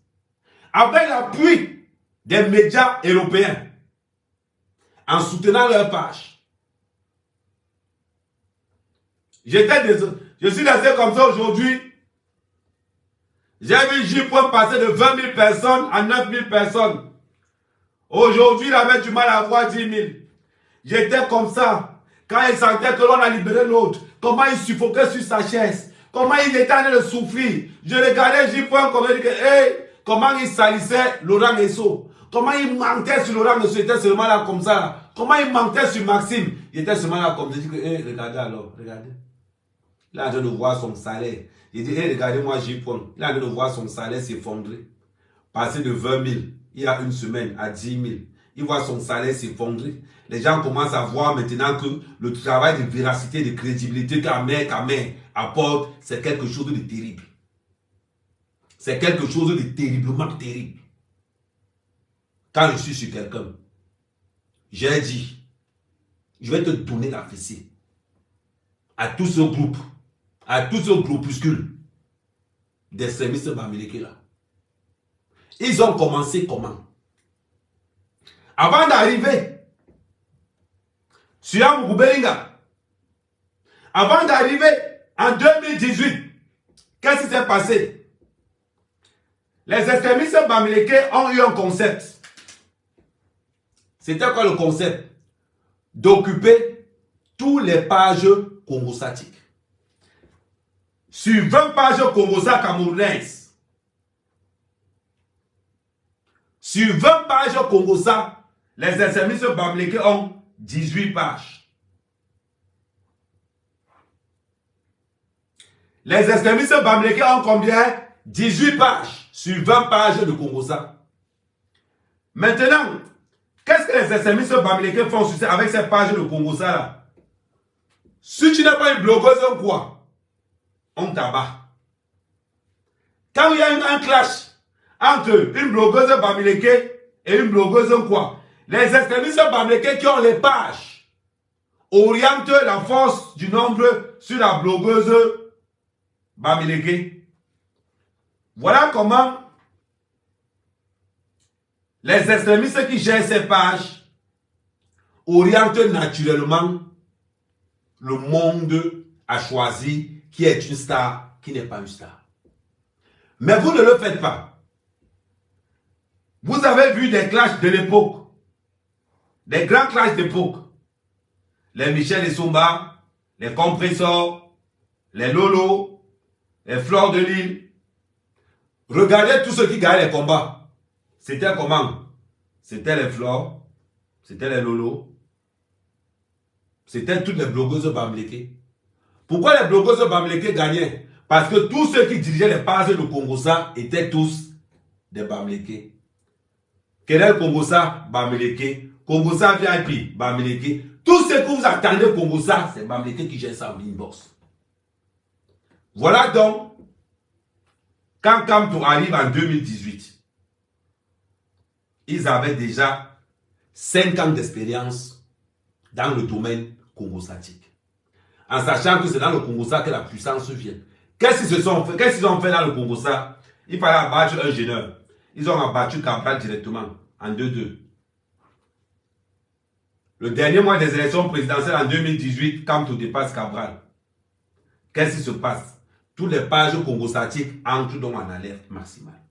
Avec l'appui des médias européens. En soutenant leur page. Je suis laissé comme ça aujourd'hui. J'ai vu J-Point passer de 20 000 personnes à 9 000 personnes. Aujourd'hui, il avait du mal à avoir 10 000. J'étais comme ça. Quand il sentait que l'on a libéré l'autre, comment il suffoquait sur sa chaise, comment il était en train de souffrir. Je regardais J-Point comme il disait, hey, comment il salissait Laurent Esso. Comment il mentait sur Laurent Esso, il était seulement là comme ça. Comment il mentait sur Maxime, il était seulement là comme ça. Je dis que, hey, regardez alors, regardez. Il est en train de voir son salaire. Il dit, hey, regardez-moi, J-Point. Il est en train de voir son salaire s'effondrer. Passer de 20 000, il y a une semaine, à 10 000. Il voit son salaire s'effondrer. Les gens commencent à voir maintenant que le travail de véracité, de crédibilité qu'Amer apporte, c'est quelque chose de terrible. C'est quelque chose de terriblement terrible. Quand je suis sur quelqu'un, j'ai dit, je vais te donner la fessée. À tout ce groupe, à tout ce groupuscule des services bamileke là. Ils ont commencé comment? Avant d'arriver sur Amouroubelinga, avant d'arriver en 2018, qu'est-ce qui s'est passé? Les extrémistes bamileke ont eu un concept. C'était quoi le concept? D'occuper tous les pages congosatiques. Sur 20 pages congosa camerounaises, sur 20 pages congosa, les extrémistes bamileke ont 18 pages. Les extrémistes bamileke ont combien? 18 pages sur 20 pages de congosa. Maintenant, qu'est-ce que les extrémistes bamileke font avec ces pages de congosa là? Si tu n'as pas une blogueuse, quoi? On t'abat. Quand il y a un clash entre une blogueuse bamileke et une blogueuse quoi, les extrémistes bamileke qui ont les pages orientent la force du nombre sur la blogueuse bamileke. Voilà comment les extrémistes qui gèrent ces pages orientent naturellement le monde à choisir qui est une star, qui n'est pas une star. Mais vous ne le faites pas. Vous avez vu des clashs de l'époque, des grands clashs d'époque. Les Michel Essomba, les Compressors, les Lolo, les Fleurs de Lille. Regardez tous ceux qui gagnaient les combats. C'était comment? C'était les Fleurs, c'était les Lolo, c'était toutes les blogueuses bamileke. Pourquoi les blogueuses bamileke gagnaient? Parce que tous ceux qui dirigeaient les pages de Congosa étaient tous des bamileke. Quel Congosa? Bamileke. Congosa VIP? Bamileke. Tout ce que vous attendez Congosa, c'est bamileke qui gère ça en inbox. Voilà donc, quand Kamto arrive en 2018, ils avaient déjà 5 ans d'expérience dans le domaine congostatique. En sachant que c'est dans le Congosa que la puissance vient. Qu'est-ce qu'ils ont fait dans le Congosa? Il fallait abattre un jeuneur. Ils ont abattu Cabral directement en 2-2. Le dernier mois des élections présidentielles en 2018, quand on dépasse Cabral, qu'est-ce qui se passe? Tous les pages congostatiques entrent donc en alerte maximale.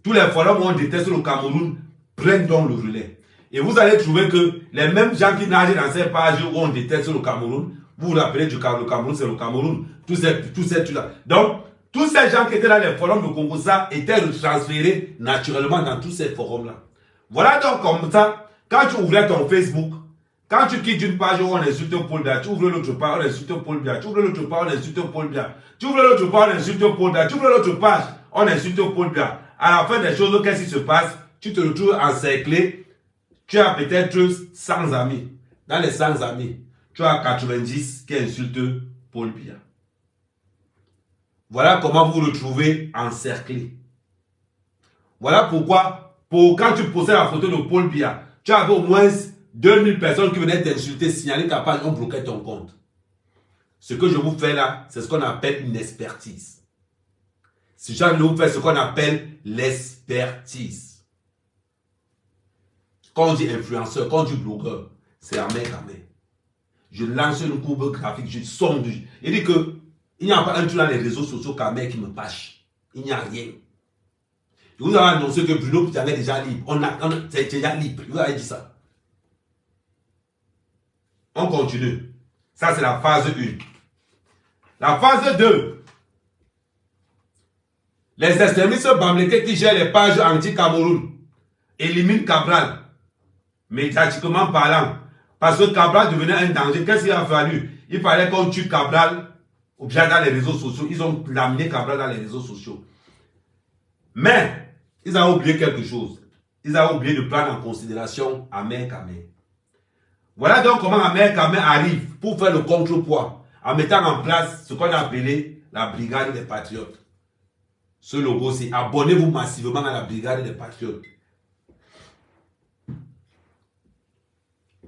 Tous les forums où on déteste le Cameroun prennent donc le relais. Et vous allez trouver que les mêmes gens qui nagent dans ces pages où on déteste le Cameroun, vous vous rappelez du Cameroun, c'est le Cameroun. Tous ces trucs-là. Donc, tous ces gens qui étaient dans les forums de Congosa étaient transférés naturellement dans tous ces forums-là. Voilà donc comme ça, quand tu ouvrais ton Facebook, quand tu quittes une page où on insulte Paul Biya, tu ouvres l'autre page, on insulte Paul Biya, tu ouvres l'autre page, on insulte Paul Biya, tu ouvres l'autre page, on insulte Paul Biya, tu ouvres l'autre page, on insulte Paul Biya. À la fin des choses, qu'est-ce qui se passe? Tu te retrouves encerclé, tu as peut-être 100 amis. Dans les 100 amis, tu as 90 qui insultent Paul Biya. Voilà comment vous vous retrouvez encerclé. Voilà pourquoi, quand tu postais la photo de Paul Biya, tu avais au moins 2000 personnes qui venaient t'insulter, signaler qu'à part on bloquait ton compte. Ce que je vous fais là, c'est ce qu'on appelle une expertise. Si je vous fais ce qu'on appelle l'expertise. Quand on dit influenceur, quand on dit blogueur, c'est à main à main. Je lance une courbe graphique, je sonde. Il dit que il n'y a pas un truc dans les réseaux sociaux qu'à main qui me pâche. Il n'y a rien. Je vous avais annoncé que Bruno Pitanga est déjà libre. C'est déjà libre. Je vous avais dit ça. On continue. Ça, c'est la phase 1. La phase 2. Les extrémistes bamlékés qui gèrent les pages anti-Cameroun éliminent Cabral, médiatiquement parlant. Parce que Cabral devenait un danger. Qu'est-ce qu'il a fallu? Il fallait qu'on tue Cabral ou bien dans les réseaux sociaux. Ils ont laminé Cabral dans les réseaux sociaux. Mais, ils ont oublié quelque chose. Ils ont oublié de prendre en considération Amer Kamé. Voilà donc comment Amer Kamé arrive pour faire le contrepoids en mettant en place ce qu'on a appelé la brigade des patriotes. Ce logo, c'est abonnez-vous massivement à la brigade des patriotes.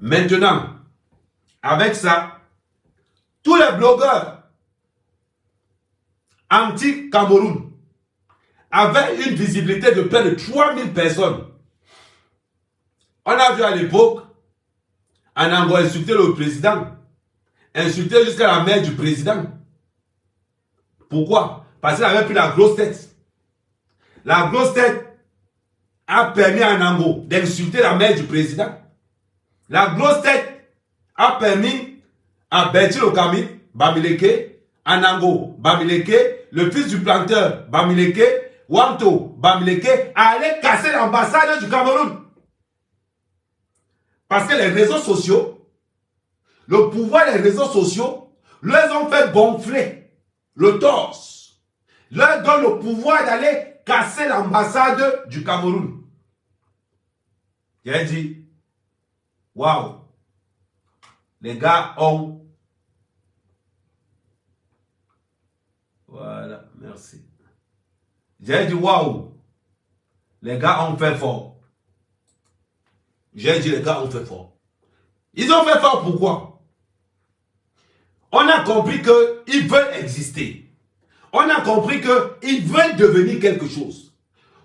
Maintenant, avec ça, tous les blogueurs anti-Cameroun avaient une visibilité de près de 3000 personnes. On a vu à l'époque, Anango insulter le président, insulter jusqu'à la mère du président. Pourquoi? Parce qu'il avait pris la grosse tête. La grosse tête a permis à Anango d'insulter la mère du président. La grosse tête a permis à Bertil Okami, Bamileke, Anango, Bamileke, le fils du planteur, Bamileke, Wanto, Bamileke, à aller casser l'ambassade du Cameroun. Parce que les réseaux sociaux, le pouvoir des réseaux sociaux, leur ont fait gonfler le torse. Leur donne le pouvoir d'aller casser l'ambassade du Cameroun. J'ai dit, waouh, les gars ont... Voilà, merci. J'ai dit, waouh, les gars ont fait fort. J'ai dit, les gars ont fait fort. Ils ont fait fort pourquoi? On a compris qu'ils veulent exister. On a compris qu'ils veulent devenir quelque chose.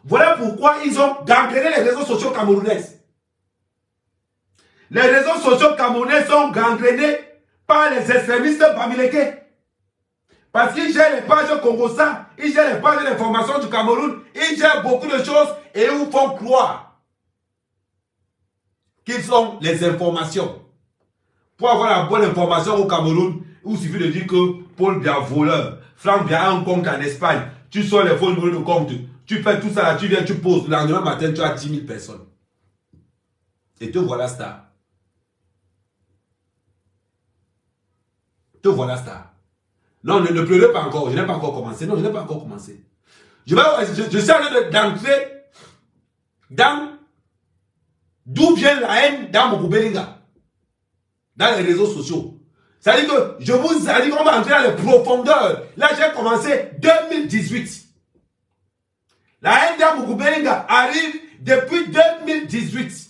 Voilà pourquoi ils ont gangréné les réseaux sociaux camerounais. Les réseaux sociaux camerounais sont gangrénés par les extrémistes bamileke. Parce qu'ils gèrent les pages Congosa, ils gèrent les pages d'information du Cameroun, ils gèrent beaucoup de choses et ils vous font croire qu'ils ont les informations. Pour avoir la bonne information au Cameroun, il suffit de dire que Paul Biya voleur, Franck Biya a un compte en Espagne, tu sors les faux numéros de compte, tu fais tout ça là, tu viens, tu poses, le lendemain matin, tu as 10 000 personnes. Et te voilà star. Te voilà star. Non, ne pleurez pas encore, je n'ai pas encore commencé. Non, je n'ai pas encore commencé. Je suis en train d'entrer dans d'où vient la haine dans Mokubé Belinga, dans les réseaux sociaux. C'est-à-dire que je vous ai dit qu'on va entrer dans les profondeurs. Là, j'ai commencé 2018. La haine dans Mokubé Belinga arrive depuis 2018.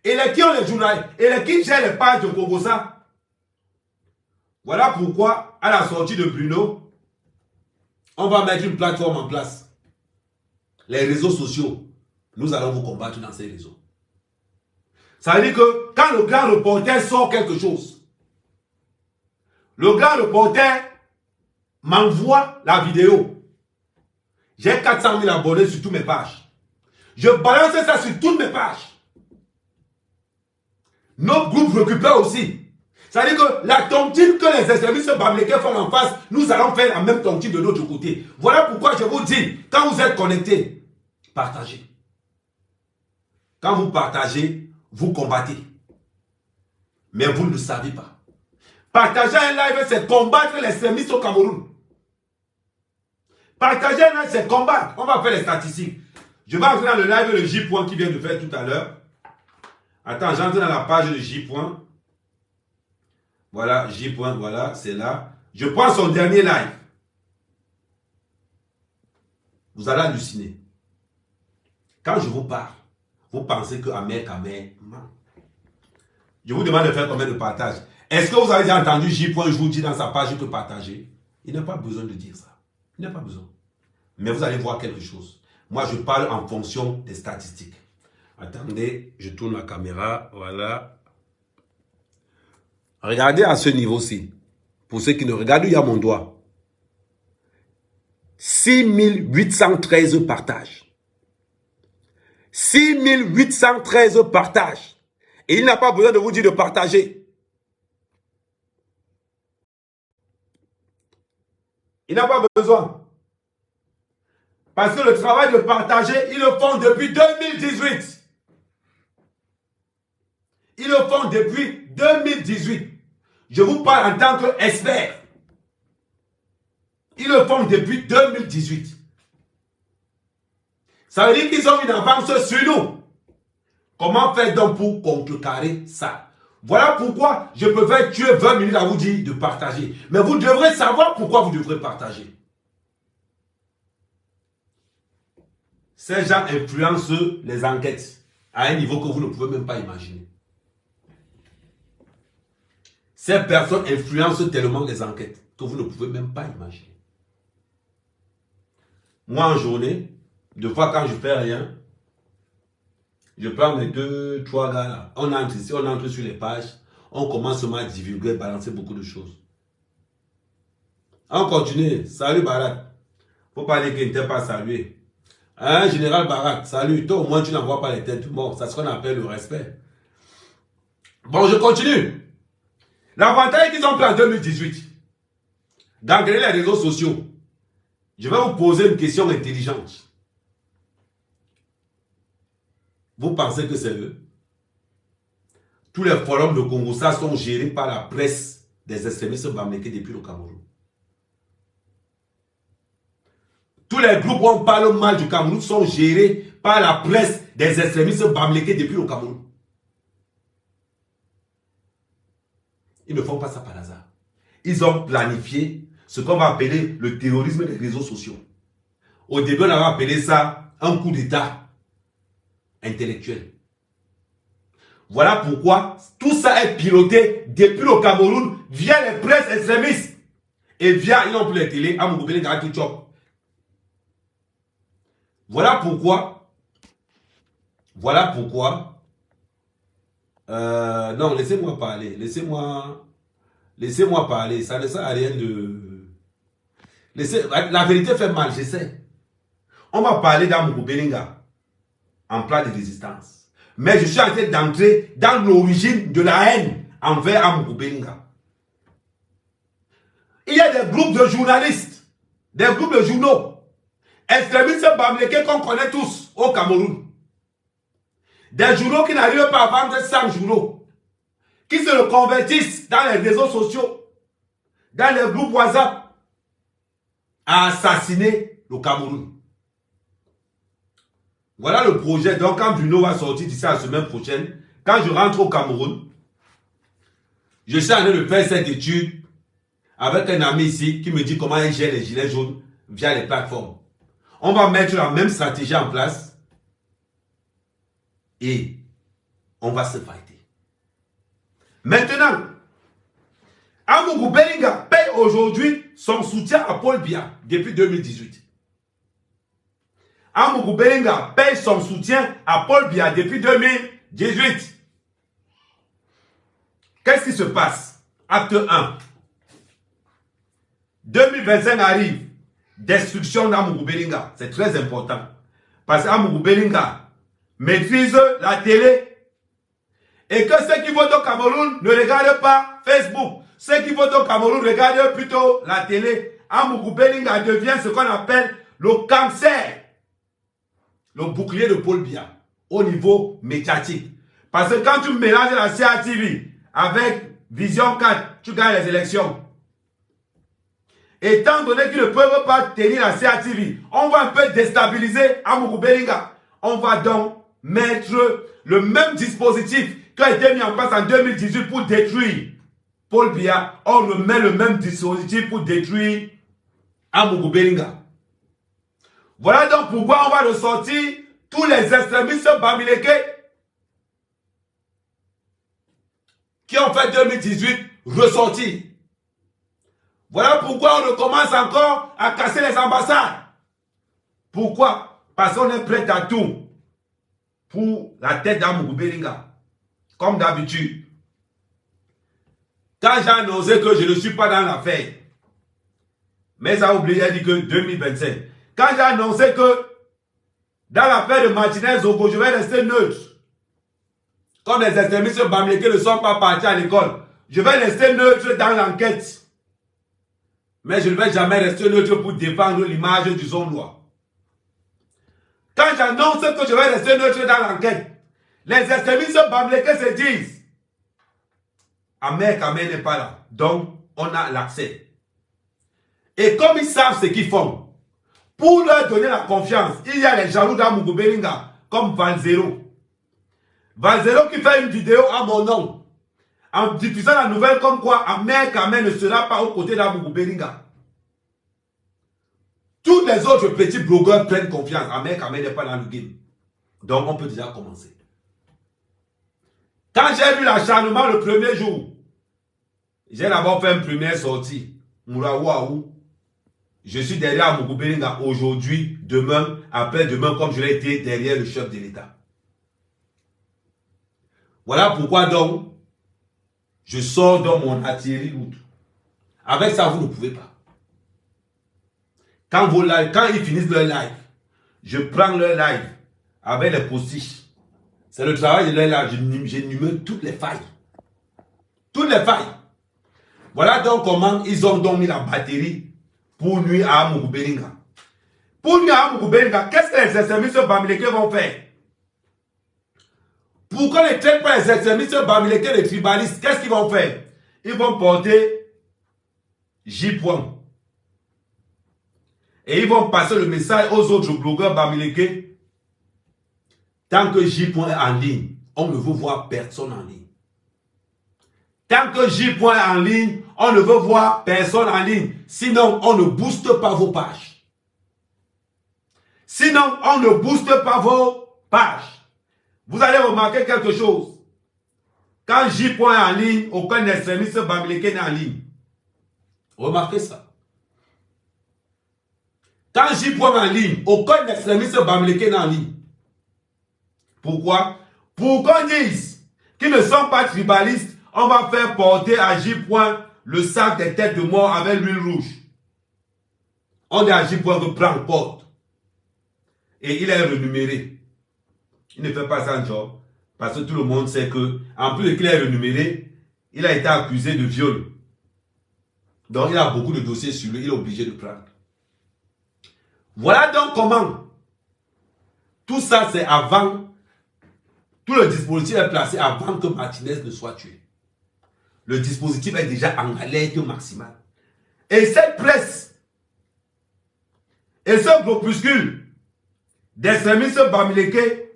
Et les qui ont les journalistes, et les qui gèrent les pages de Congosa. Voilà pourquoi, à la sortie de Bruno, on va mettre une plateforme en place. Les réseaux sociaux, nous allons vous combattre dans ces réseaux. Ça veut dire que quand le grand reporter sort quelque chose, le grand reporter m'envoie la vidéo. J'ai 400 000 abonnés sur toutes mes pages. Je balance ça sur toutes mes pages. Nos groupes récupèrent aussi. Ça veut dire que la tontine que les extrémistes bamlékés font en face, nous allons faire la même tontine de l'autre côté. Voilà pourquoi je vous dis, quand vous êtes connectés, partagez. Quand vous partagez, vous combattez. Mais vous ne le savez pas. Partager un live, c'est combattre l'extrémisme au Cameroun. Partager un live, c'est combattre. On va faire les statistiques. Je vais entrer dans le live de J. qui vient de faire tout à l'heure. Attends, j'entre dans la page de J. Voilà, J. Voilà, c'est là. Je prends son dernier live. Vous allez halluciner. Quand je vous parle, vous pensez que Ahmed Kamé. Je vous demande de faire combien de partages. Est-ce que vous avez déjà entendu J. Je vous dis dans sa page que partager? Il n'a pas besoin de dire ça. Il n'a pas besoin. Mais vous allez voir quelque chose. Moi, je parle en fonction des statistiques. Attendez, je tourne la caméra. Voilà. Regardez à ce niveau-ci. Pour ceux qui ne regardent, il y a mon doigt. 6813 partages. 6813 partages. Et il n'a pas besoin de vous dire de partager. Il n'a pas besoin. Parce que le travail de partager, ils le font depuis 2018. Ils le font depuis 2018. Je vous parle en tant qu'expert. Ils le font depuis 2018. Ça veut dire qu'ils ont une avance sur nous. Comment faire donc pour contrecarrer ça? Voilà pourquoi je peux faire tuer 20 minutes à vous dire de partager. Mais vous devrez savoir pourquoi vous devrez partager. Ces gens influencent les enquêtes à un niveau que vous ne pouvez même pas imaginer. Ces personnes influencent tellement les enquêtes que vous ne pouvez même pas imaginer. Moi, en journée, deux fois quand je fais rien, je prends mes 2-3 gars là. On entre ici, on entre sur les pages, on commence à divulguer, balancer beaucoup de choses. On continue. Salut Barat. Faut pas dire qu'il ne t'a pas salué. Hein, général Barat, salut. Toi, au moins, tu n'envoies pas les têtes mortes. C'est ce qu'on appelle le respect. Bon, je continue. L'avantage qu'ils ont pris en 2018, d'engager les réseaux sociaux, je vais vous poser une question intelligente. Vous pensez que c'est eux? Tous les forums de Congosa sont gérés par la presse des extrémistes bamlékés depuis le Cameroun. Tous les groupes où on parle mal du Cameroun sont gérés par la presse des extrémistes bamlékés depuis le Cameroun. Ils ne font pas ça par hasard. Ils ont planifié ce qu'on va appeler le terrorisme des réseaux sociaux. Au début, on avait appelé ça un coup d'État intellectuel. Voilà pourquoi tout ça est piloté depuis le Cameroun via les presses extrémistes et via, ils n'ont plus les télés, voilà pourquoi, non, laissez-moi parler, laissez-moi parler, ça ne sert à rien de... La vérité fait mal, je sais. On va parler d'Amourou Belinga en plan de résistance. Mais je suis en train d'entrer dans l'origine de la haine envers Amourou Belinga. Il y a des groupes de journalistes, des groupes de journaux, extrémistes bamlékés qu'on connaît tous au Cameroun. Des journaux qui n'arrivent pas à vendre 100 journaux, qui se reconvertissent dans les réseaux sociaux, dans les groupes WhatsApp, à assassiner le Cameroun. Voilà le projet. Donc, quand Bruno va sortir d'ici la semaine prochaine, quand je rentre au Cameroun, je suis en train de faire cette étude avec un ami ici qui me dit comment il gère les gilets jaunes via les plateformes. On va mettre la même stratégie en place et on va se fighter. Maintenant, Amougou Bellinga paye aujourd'hui son soutien à Paul Biya depuis 2018. Amougou Bellinga paye son soutien à Paul Biya depuis 2018. Qu'est-ce qui se passe? Acte 1. 2025 arrive. Destruction d'Amougou Bellinga. C'est très important. Parce qu'Amougou Bellinga maîtrise la télé. Et que ceux qui votent au Cameroun ne regardent pas Facebook. Ceux qui votent au Cameroun regardent plutôt la télé. Amougou Bellinga devient ce qu'on appelle le cancer. Le bouclier de Paul Biya au niveau médiatique. Parce que quand tu mélanges la CATV avec Vision 4, tu gagnes les élections. Étant donné qu'ils ne peuvent pas tenir la CATV, on va un peu déstabiliser Amougou Bellinga. On va donc mettre le même dispositif qui a été mis en place en 2018 pour détruire Paul Biya. On met le même dispositif pour détruire Amougou Bellinga. Voilà donc pourquoi on va ressortir tous les extrémistes bamileke qui ont fait 2018 ressortir. Voilà pourquoi on recommence encore à casser les ambassades. Pourquoi? Parce qu'on est prêt à tout pour la tête d'Amougou Bellinga. Comme d'habitude. Quand j'ai annoncé que je ne suis pas dans l'affaire, mais ça a oublié, il dit que 2025. Quand j'ai annoncé que dans l'affaire de Martinez Zogo, je vais rester neutre. Comme les extrémistes bamileke ne sont pas partis à l'école, je vais rester neutre dans l'enquête. Mais je ne vais jamais rester neutre pour défendre l'image du Zondois. Quand j'annonce que je vais rester neutre dans l'enquête, les extrémistes bamileke se disent Ahmed Kamé n'est pas là. Donc, on a l'accès. Et comme ils savent ce qu'ils font, pour leur donner la confiance, il y a les jaloux d'Amougou Bellinga, comme Valzero. Valzero qui fait une vidéo à mon nom, en diffusant la nouvelle comme quoi Ahmed Kamé ne sera pas aux côtés d'Amougou Bellinga. Tous les autres petits blogueurs prennent confiance. Ahmed Kamé n'est pas dans le game. Donc, on peut déjà commencer. Quand j'ai vu l'acharnement le premier jour, j'ai d'abord fait une première sortie. Mouraouaou. Je suis derrière Amougou Bellinga aujourd'hui, demain, après-demain, comme je l'ai été derrière le chef de l'État. Voilà pourquoi donc, je sors dans mon artillerie lourde. Avec ça, vous ne pouvez pas. Quand ils finissent leur live, je prends leur live avec les postiches. C'est le travail de leur live. J'énumère toutes les failles. Toutes les failles. Voilà donc comment ils ont donc mis la batterie pour nuire à Amougou Bellinga. Pour nuire à Amougou Bellinga, qu'est-ce que les extrémistes bamileke vont faire? Pourquoi ne traitent pas les extrémistes bamileke, les tribalistes? Qu'est-ce qu'ils vont faire? Ils vont porter J. Et ils vont passer le message aux autres blogueurs bamileke. Tant que J. est en ligne, on ne veut voir personne en ligne. Tant que J. est en ligne, on ne veut voir personne en ligne. Sinon, on ne booste pas vos pages. Sinon, on ne booste pas vos pages. Vous allez remarquer quelque chose. Quand J. est en ligne, aucun extrémiste bamileke n'est en ligne. Remarquez ça. Quand J. est en ligne, aucun extrémiste bamileke n'est en ligne. Pourquoi? Pour qu'on dise qu'ils ne sont pas tribalistes, on va faire porter à J. le sac des têtes de mort avec l'huile rouge. On dit à J. que prendre porte. Et il est renuméré. Il ne fait pas ça en job. Parce que tout le monde sait que, en plus de qu'il est renuméré, il a été accusé de viol. Donc il a beaucoup de dossiers sur lui, il est obligé de prendre. Voilà donc comment. Tout ça c'est avant. Tout le dispositif est placé avant que Martinez ne soit tué. Le dispositif est déjà en alerte maximale. Et cette presse et ce groupuscule d'extrémistes bamileke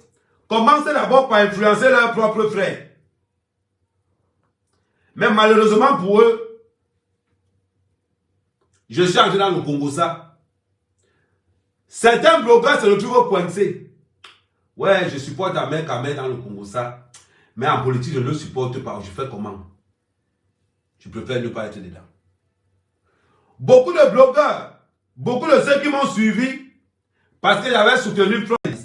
commencent d'abord par influencer leurs propres frères. Mais malheureusement pour eux, je suis entré dans le Congo ça. Certains blogueurs se retrouvent coincés. Ouais, je supporte Ahmed Kamé dans le Congo ça. Mais en politique, je ne le supporte pas. Je fais comment? Je préfère ne pas être dedans. Beaucoup de blogueurs, beaucoup de ceux qui m'ont suivi, parce que j'avais soutenu Floyd.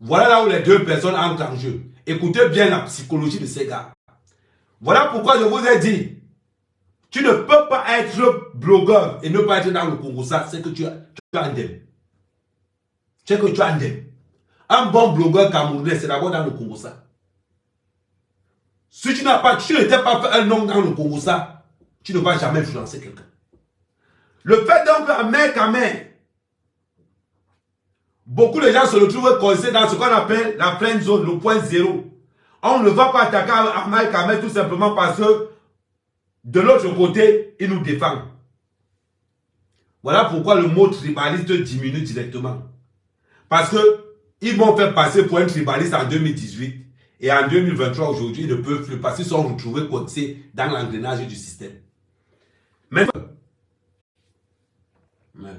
Voilà là où les deux personnes entrent en jeu. Écoutez bien la psychologie de ces gars. Voilà pourquoi je vous ai dit, tu ne peux pas être blogueur et ne pas être dans le Congo. Ça, c'est que tu as un dème. C'est que tu as un dème. Un bon blogueur camerounais, c'est d'abord dans le Congo. Ça. Si tu n'as pas, tu n'étais pas fait un nom dans le Congo, ça, tu ne vas jamais influencer quelqu'un. Le fait donc à main, beaucoup de gens se retrouvent coincés dans ce qu'on appelle la friend zone, le point zéro. On ne va pas attaquer Ahmed Kamel tout simplement parce que de l'autre côté, il nous défend. Voilà pourquoi le mot tribaliste diminue directement. Parce que ils m'ont fait passer pour un tribaliste en 2018 et en 2023 aujourd'hui, ils ne peuvent plus parce qu'ils sont retrouvés coincés dans l'engrenage du système. Mais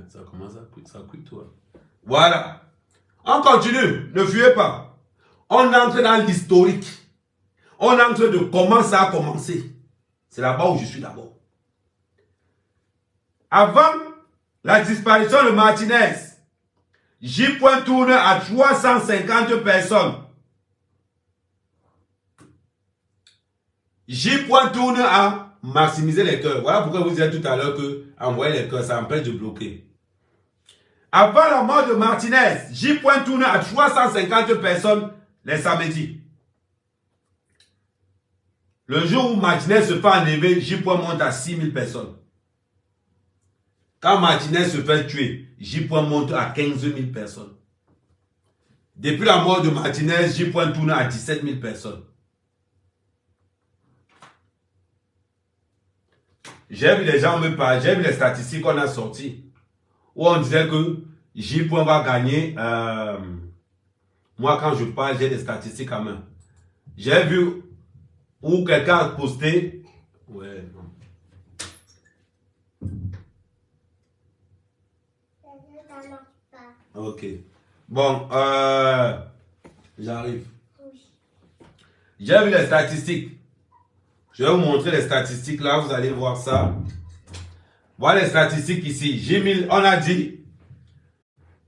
ça commence à cuire toi. Voilà. On continue. Ne fuyez pas. On entre dans l'historique. On entre de comment ça a commencé. C'est là-bas où je suis d'abord. Avant la disparition de Martinez, J. tourne à 350 personnes. J. tourne à maximiser les cœurs. Voilà pourquoi vous disiez tout à l'heure que envoyer les cœurs, ça empêche de bloquer. Avant la mort de Martinez, J. tourne à 350 personnes les samedis. Le jour où Martinez se fait enlever, J. monte à 6000 personnes. Quand Martinez se fait tuer, J. monte à 15 000 personnes. Depuis la mort de Martinez, J. tourne à 17 000 personnes. J'ai vu les gens me parler, j'ai vu les statistiques qu'on a sorties. Où on disait que J. va gagner. Moi, quand je parle, j'ai des statistiques à main. J'ai vu où quelqu'un a posté. Ouais, non. Ok. Bon, j'arrive. J'ai vu les statistiques. Je vais vous montrer les statistiques là, vous allez voir ça. Voilà les statistiques ici. J1000, on a dit,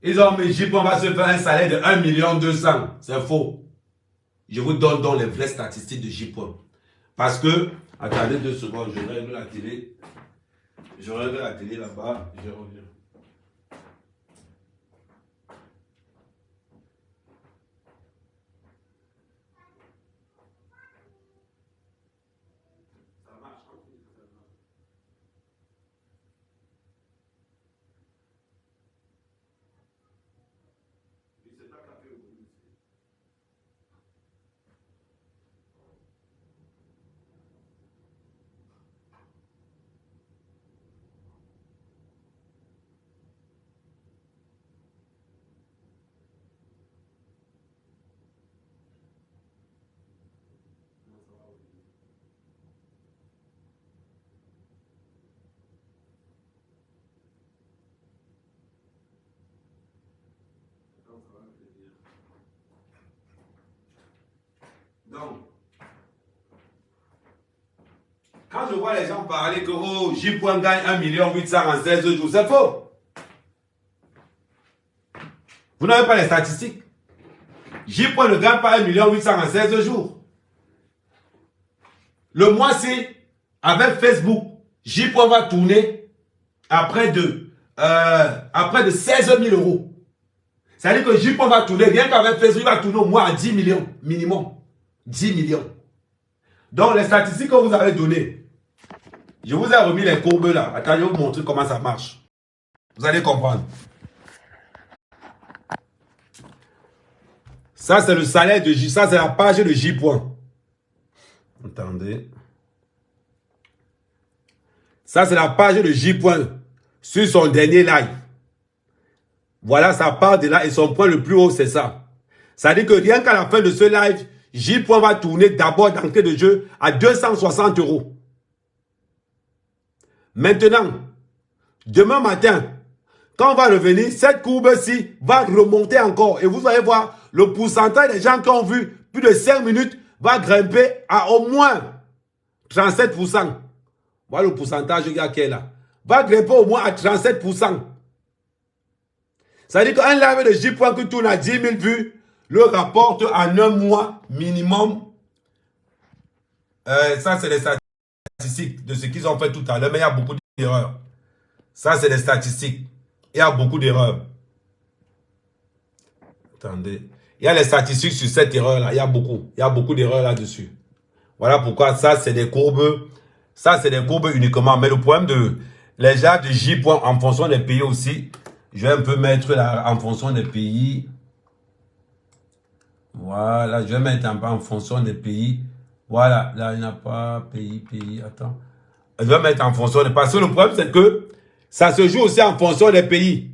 ils ont mis J. va se faire un salaire de 1 200 000. C'est faux. Je vous donne donc les vraies statistiques de J. Parce que, attendez 2 secondes, je règle la télé. Je règle la télé là-bas, je reviens. Donc, quand je vois les gens parler que oh, J. gagne 1 800 000 en 16 jours, c'est faux. Vous n'avez pas les statistiques. J. ne gagne pas 1 800 000 en 16 jours. Le mois-ci, avec Facebook, J. va tourner à près de 16 000 euros. C'est-à-dire que J. va tourner, rien qu'avec Facebook, il va tourner au moins à 10 millions minimum. 10 millions. Donc, les statistiques que vous avez données, je vous ai remis les courbes là. Attendez, je vais vous montrer comment ça marche. Vous allez comprendre. Ça, c'est le salaire de J. Ça, c'est la page de J. Attendez. Ça, c'est la page de J. sur son dernier live. Voilà, ça part de là et son point le plus haut, c'est ça. Ça dit que rien qu'à la fin de ce live, J. va tourner d'abord d'entrée de jeu à 260 euros. Maintenant, demain matin, quand on va revenir, cette courbe-ci va remonter encore. Et vous allez voir le pourcentage des gens qui ont vu plus de 5 minutes va grimper à au moins 37%. Voilà le pourcentage qu'il y a qui est là. Va grimper au moins à 37%. Ça veut dire qu'un live de J-Point qui tourne à 10 000 vues, le rapporte en un mois minimum. Ça, c'est les statistiques de ce qu'ils ont fait tout à l'heure, mais il y a beaucoup d'erreurs. Ça, c'est les statistiques. Il y a beaucoup d'erreurs. Attendez. Il y a les statistiques sur cette erreur-là. Il y a beaucoup d'erreurs là-dessus. Voilà pourquoi ça, c'est des courbes. Ça, c'est des courbes uniquement. Mais le problème de les gens de J-Point en fonction des pays aussi, je vais un peu mettre là en fonction des pays. Voilà, je vais mettre un peu en fonction des pays. Voilà, là, il n'y a pas pays. Attends. Je vais mettre en fonction des... Parce que le problème, c'est que ça se joue aussi en fonction des pays.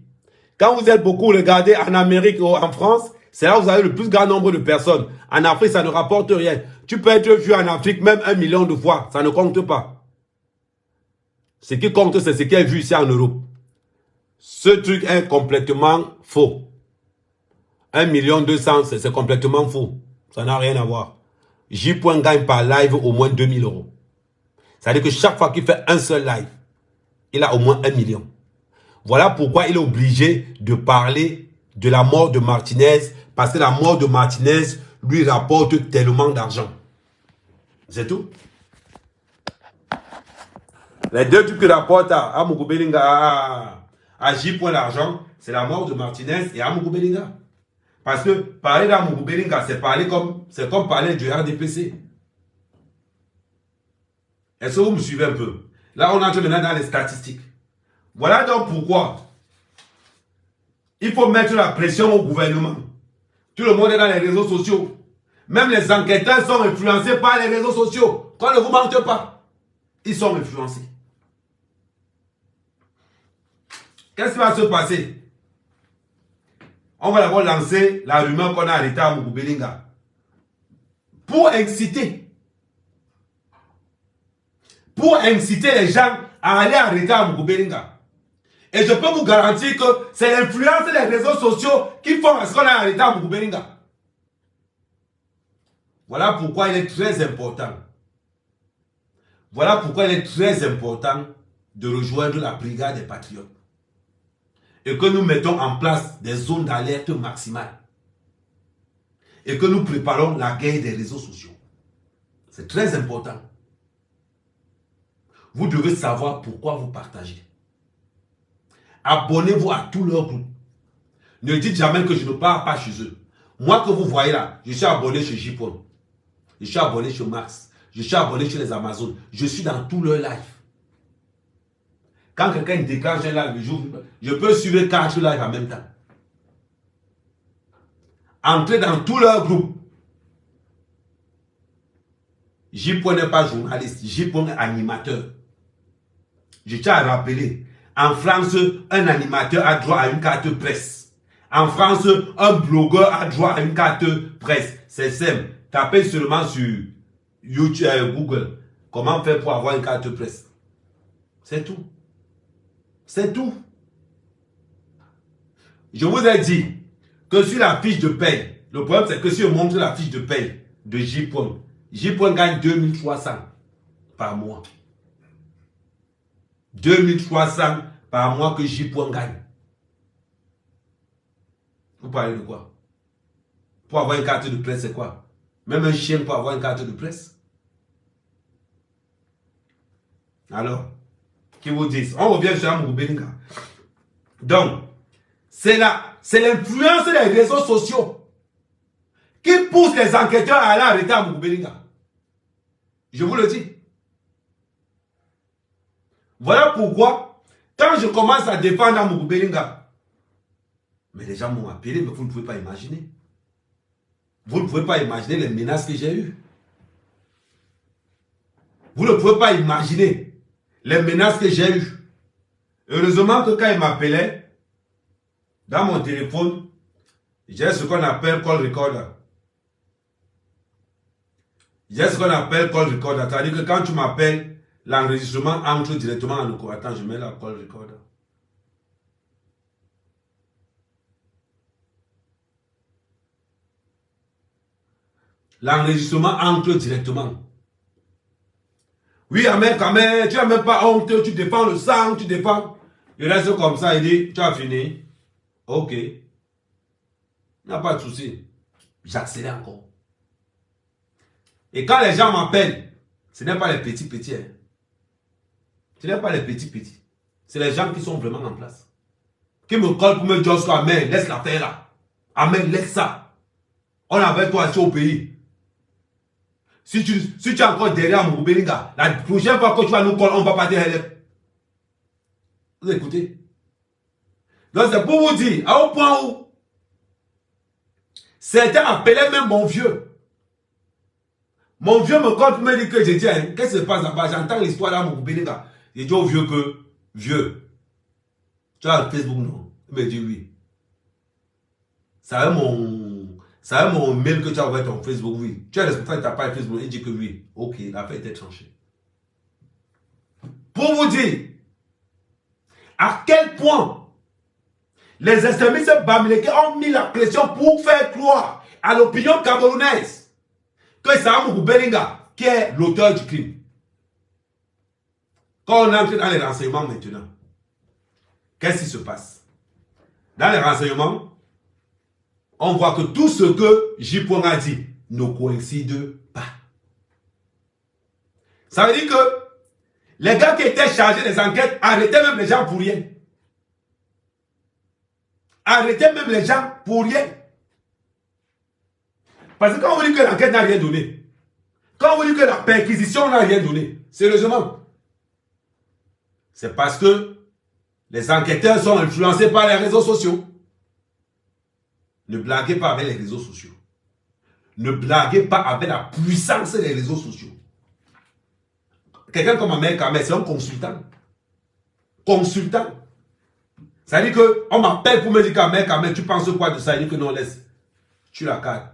Quand vous êtes beaucoup regardé en Amérique ou en France, c'est là où vous avez le plus grand nombre de personnes. En Afrique, ça ne rapporte rien. Tu peux être vu en Afrique même 1 million de fois. Ça ne compte pas. Ce qui compte, c'est ce qui est vu ici en Europe. Ce truc est complètement faux. 1 200 000, c'est complètement faux. Ça n'a rien à voir. J-Point gagne par live au moins 2 000 euros. C'est-à-dire que chaque fois qu'il fait un seul live, il a au moins 1 million. Voilà pourquoi il est obligé de parler de la mort de Martinez, parce que la mort de Martinez lui rapporte tellement d'argent. C'est tout. Les deux trucs qui rapportent à Mougou Bellinga, à J-Point l'argent, c'est la mort de Martinez et à Mougou Bellinga. Parce que parler d'Amougou Bellinga, c'est comme parler du RDPC. Est-ce que vous me suivez un peu? Là, on entre maintenant dans les statistiques. Voilà donc pourquoi il faut mettre la pression au gouvernement. Tout le monde est dans les réseaux sociaux. Même les enquêteurs sont influencés par les réseaux sociaux. Quand ne vous mentez pas, ils sont influencés. Qu'est-ce qui va se passer? On va d'abord lancer la rumeur qu'on a arrêté à Mougou Bellinga. Pour inciter les gens à aller arrêter à Mougou Bellinga. Et je peux vous garantir que c'est l'influence des réseaux sociaux qui font à ce qu'on a arrêté à Mougou Bellinga. Voilà pourquoi il est très important. Voilà pourquoi il est très important de rejoindre la brigade des patriotes. Et que nous mettons en place des zones d'alerte maximale. Et que nous préparons la guerre des réseaux sociaux. C'est très important. Vous devez savoir pourquoi vous partagez. Abonnez-vous à tous leurs groupes. Ne dites jamais que je ne pars pas chez eux. Moi que vous voyez là, je suis abonné chez J-Point. Je suis abonné chez Max. Je suis abonné chez les Amazones. Je suis dans tous leurs lives. Quand quelqu'un déclenche un live, je peux suivre 4 lives en même temps. Entrez dans tous leurs groupes. J-Point n'est pas journaliste. J-Point est animateur. Je tiens à rappeler, en France, un animateur a droit à une carte presse. En France, un blogueur a droit à une carte presse. C'est simple. Tapez seulement sur YouTube, Google. Comment faire pour avoir une carte presse? C'est tout. C'est tout. Je vous ai dit que sur la fiche de paye, le problème c'est que si je montre la fiche de paye de J-Point, J-Point gagne 2300 par mois. 2300 par mois que J-Point gagne. Vous parlez de quoi? Pour avoir une carte de presse, c'est quoi? Même un chien peut avoir une carte de presse. Alors, qui vous disent? On revient sur Amougou Bellinga. Donc, c'est l'influence des réseaux sociaux qui pousse les enquêteurs à aller arrêter Amougou Bellinga. Je vous le dis. Voilà pourquoi, quand je commence à défendre Amougou Bellinga, mais les gens m'ont appelé, mais vous ne pouvez pas imaginer. Vous ne pouvez pas imaginer les menaces que j'ai eues. Vous ne pouvez pas imaginer les menaces que j'ai eues. Heureusement que quand il m'appelait, dans mon téléphone, j'ai ce qu'on appelle call recorder. J'ai ce qu'on appelle call recorder. C'est-à-dire que quand tu m'appelles, l'enregistrement entre directement en cours. Attends, je mets la call recorder. l'enregistrement entre directement. Oui, Ahmed, tu n'as même pas honte, tu défends le sang, tu défends. Il reste comme ça, il dit, tu as fini. Ok. Il n'y a pas de souci. J'accélère encore. Et quand les gens m'appellent, ce n'est pas les petits. Hein. Ce n'est pas les petits. C'est les gens qui sont vraiment en place. Qui me collent pour me dire, Amen, laisse l'affaire là. Amen, laisse ça. On est avec toi ici au pays. Si tu es encore derrière mon Belinga, la prochaine fois que tu vas nous coller, on ne va pas dire help. Vous écoutez? Donc c'est pour vous dire, à un point où certains appelaient même mon vieux. Mon vieux me compte pour me dire que j'ai dit, hein, qu'est-ce qui se passe là-bas? J'entends l'histoire là, mon Belinga. J'ai dit au vieux que, vieux, tu as Facebook, non? Il me dit oui. Ça va mon mail que tu as envoyé ton Facebook, oui. Tu es responsable de ta page Facebook, il dit que oui. Ok, l'affaire était tranchée. Pour vous dire à quel point les extrémistes bamileke ont mis la pression pour faire croire à l'opinion camerounaise que c'est Amougou Belinga qui est l'auteur du crime. Quand on entre dans les renseignements maintenant, qu'est-ce qui se passe? Dans les renseignements, on voit que tout ce que J-Point a dit ne coïncide pas. Ça veut dire que les gars qui étaient chargés des enquêtes arrêtaient même les gens pour rien. Arrêtez même les gens pour rien. Parce que quand on vous dit que l'enquête n'a rien donné, quand on vous dit que la perquisition n'a rien donné, sérieusement, c'est parce que les enquêteurs sont influencés par les réseaux sociaux. Ne blaguez pas avec les réseaux sociaux. Ne blaguez pas avec la puissance des réseaux sociaux. Quelqu'un comme Ahmed Kamel, c'est un consultant. Consultant. Ça veut dire qu'on m'appelle pour me dire qu'Ahmed Kamel, tu penses quoi de ça? Il dit que non, laisse. Tu la cadres.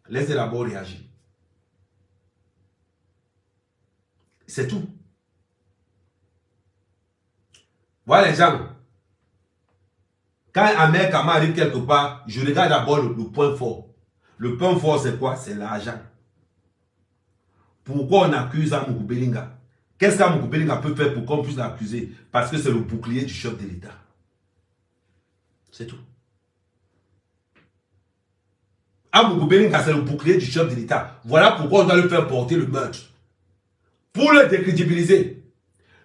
Laisse d'abord réagir. C'est tout. Voilà les gens. Quand Ahmed Kamel arrive quelque part, je regarde d'abord le point fort. Le point fort, c'est quoi? C'est l'argent. Pourquoi on accuse Amougou Belinga? Qu'est-ce qu'Amougou Belinga peut faire pour qu'on puisse l'accuser? Parce que c'est le bouclier du chef de l'État. C'est tout. Amougou Belinga, c'est le bouclier du chef de l'État. Voilà pourquoi on doit le faire porter le meurtre. Pour le décrédibiliser.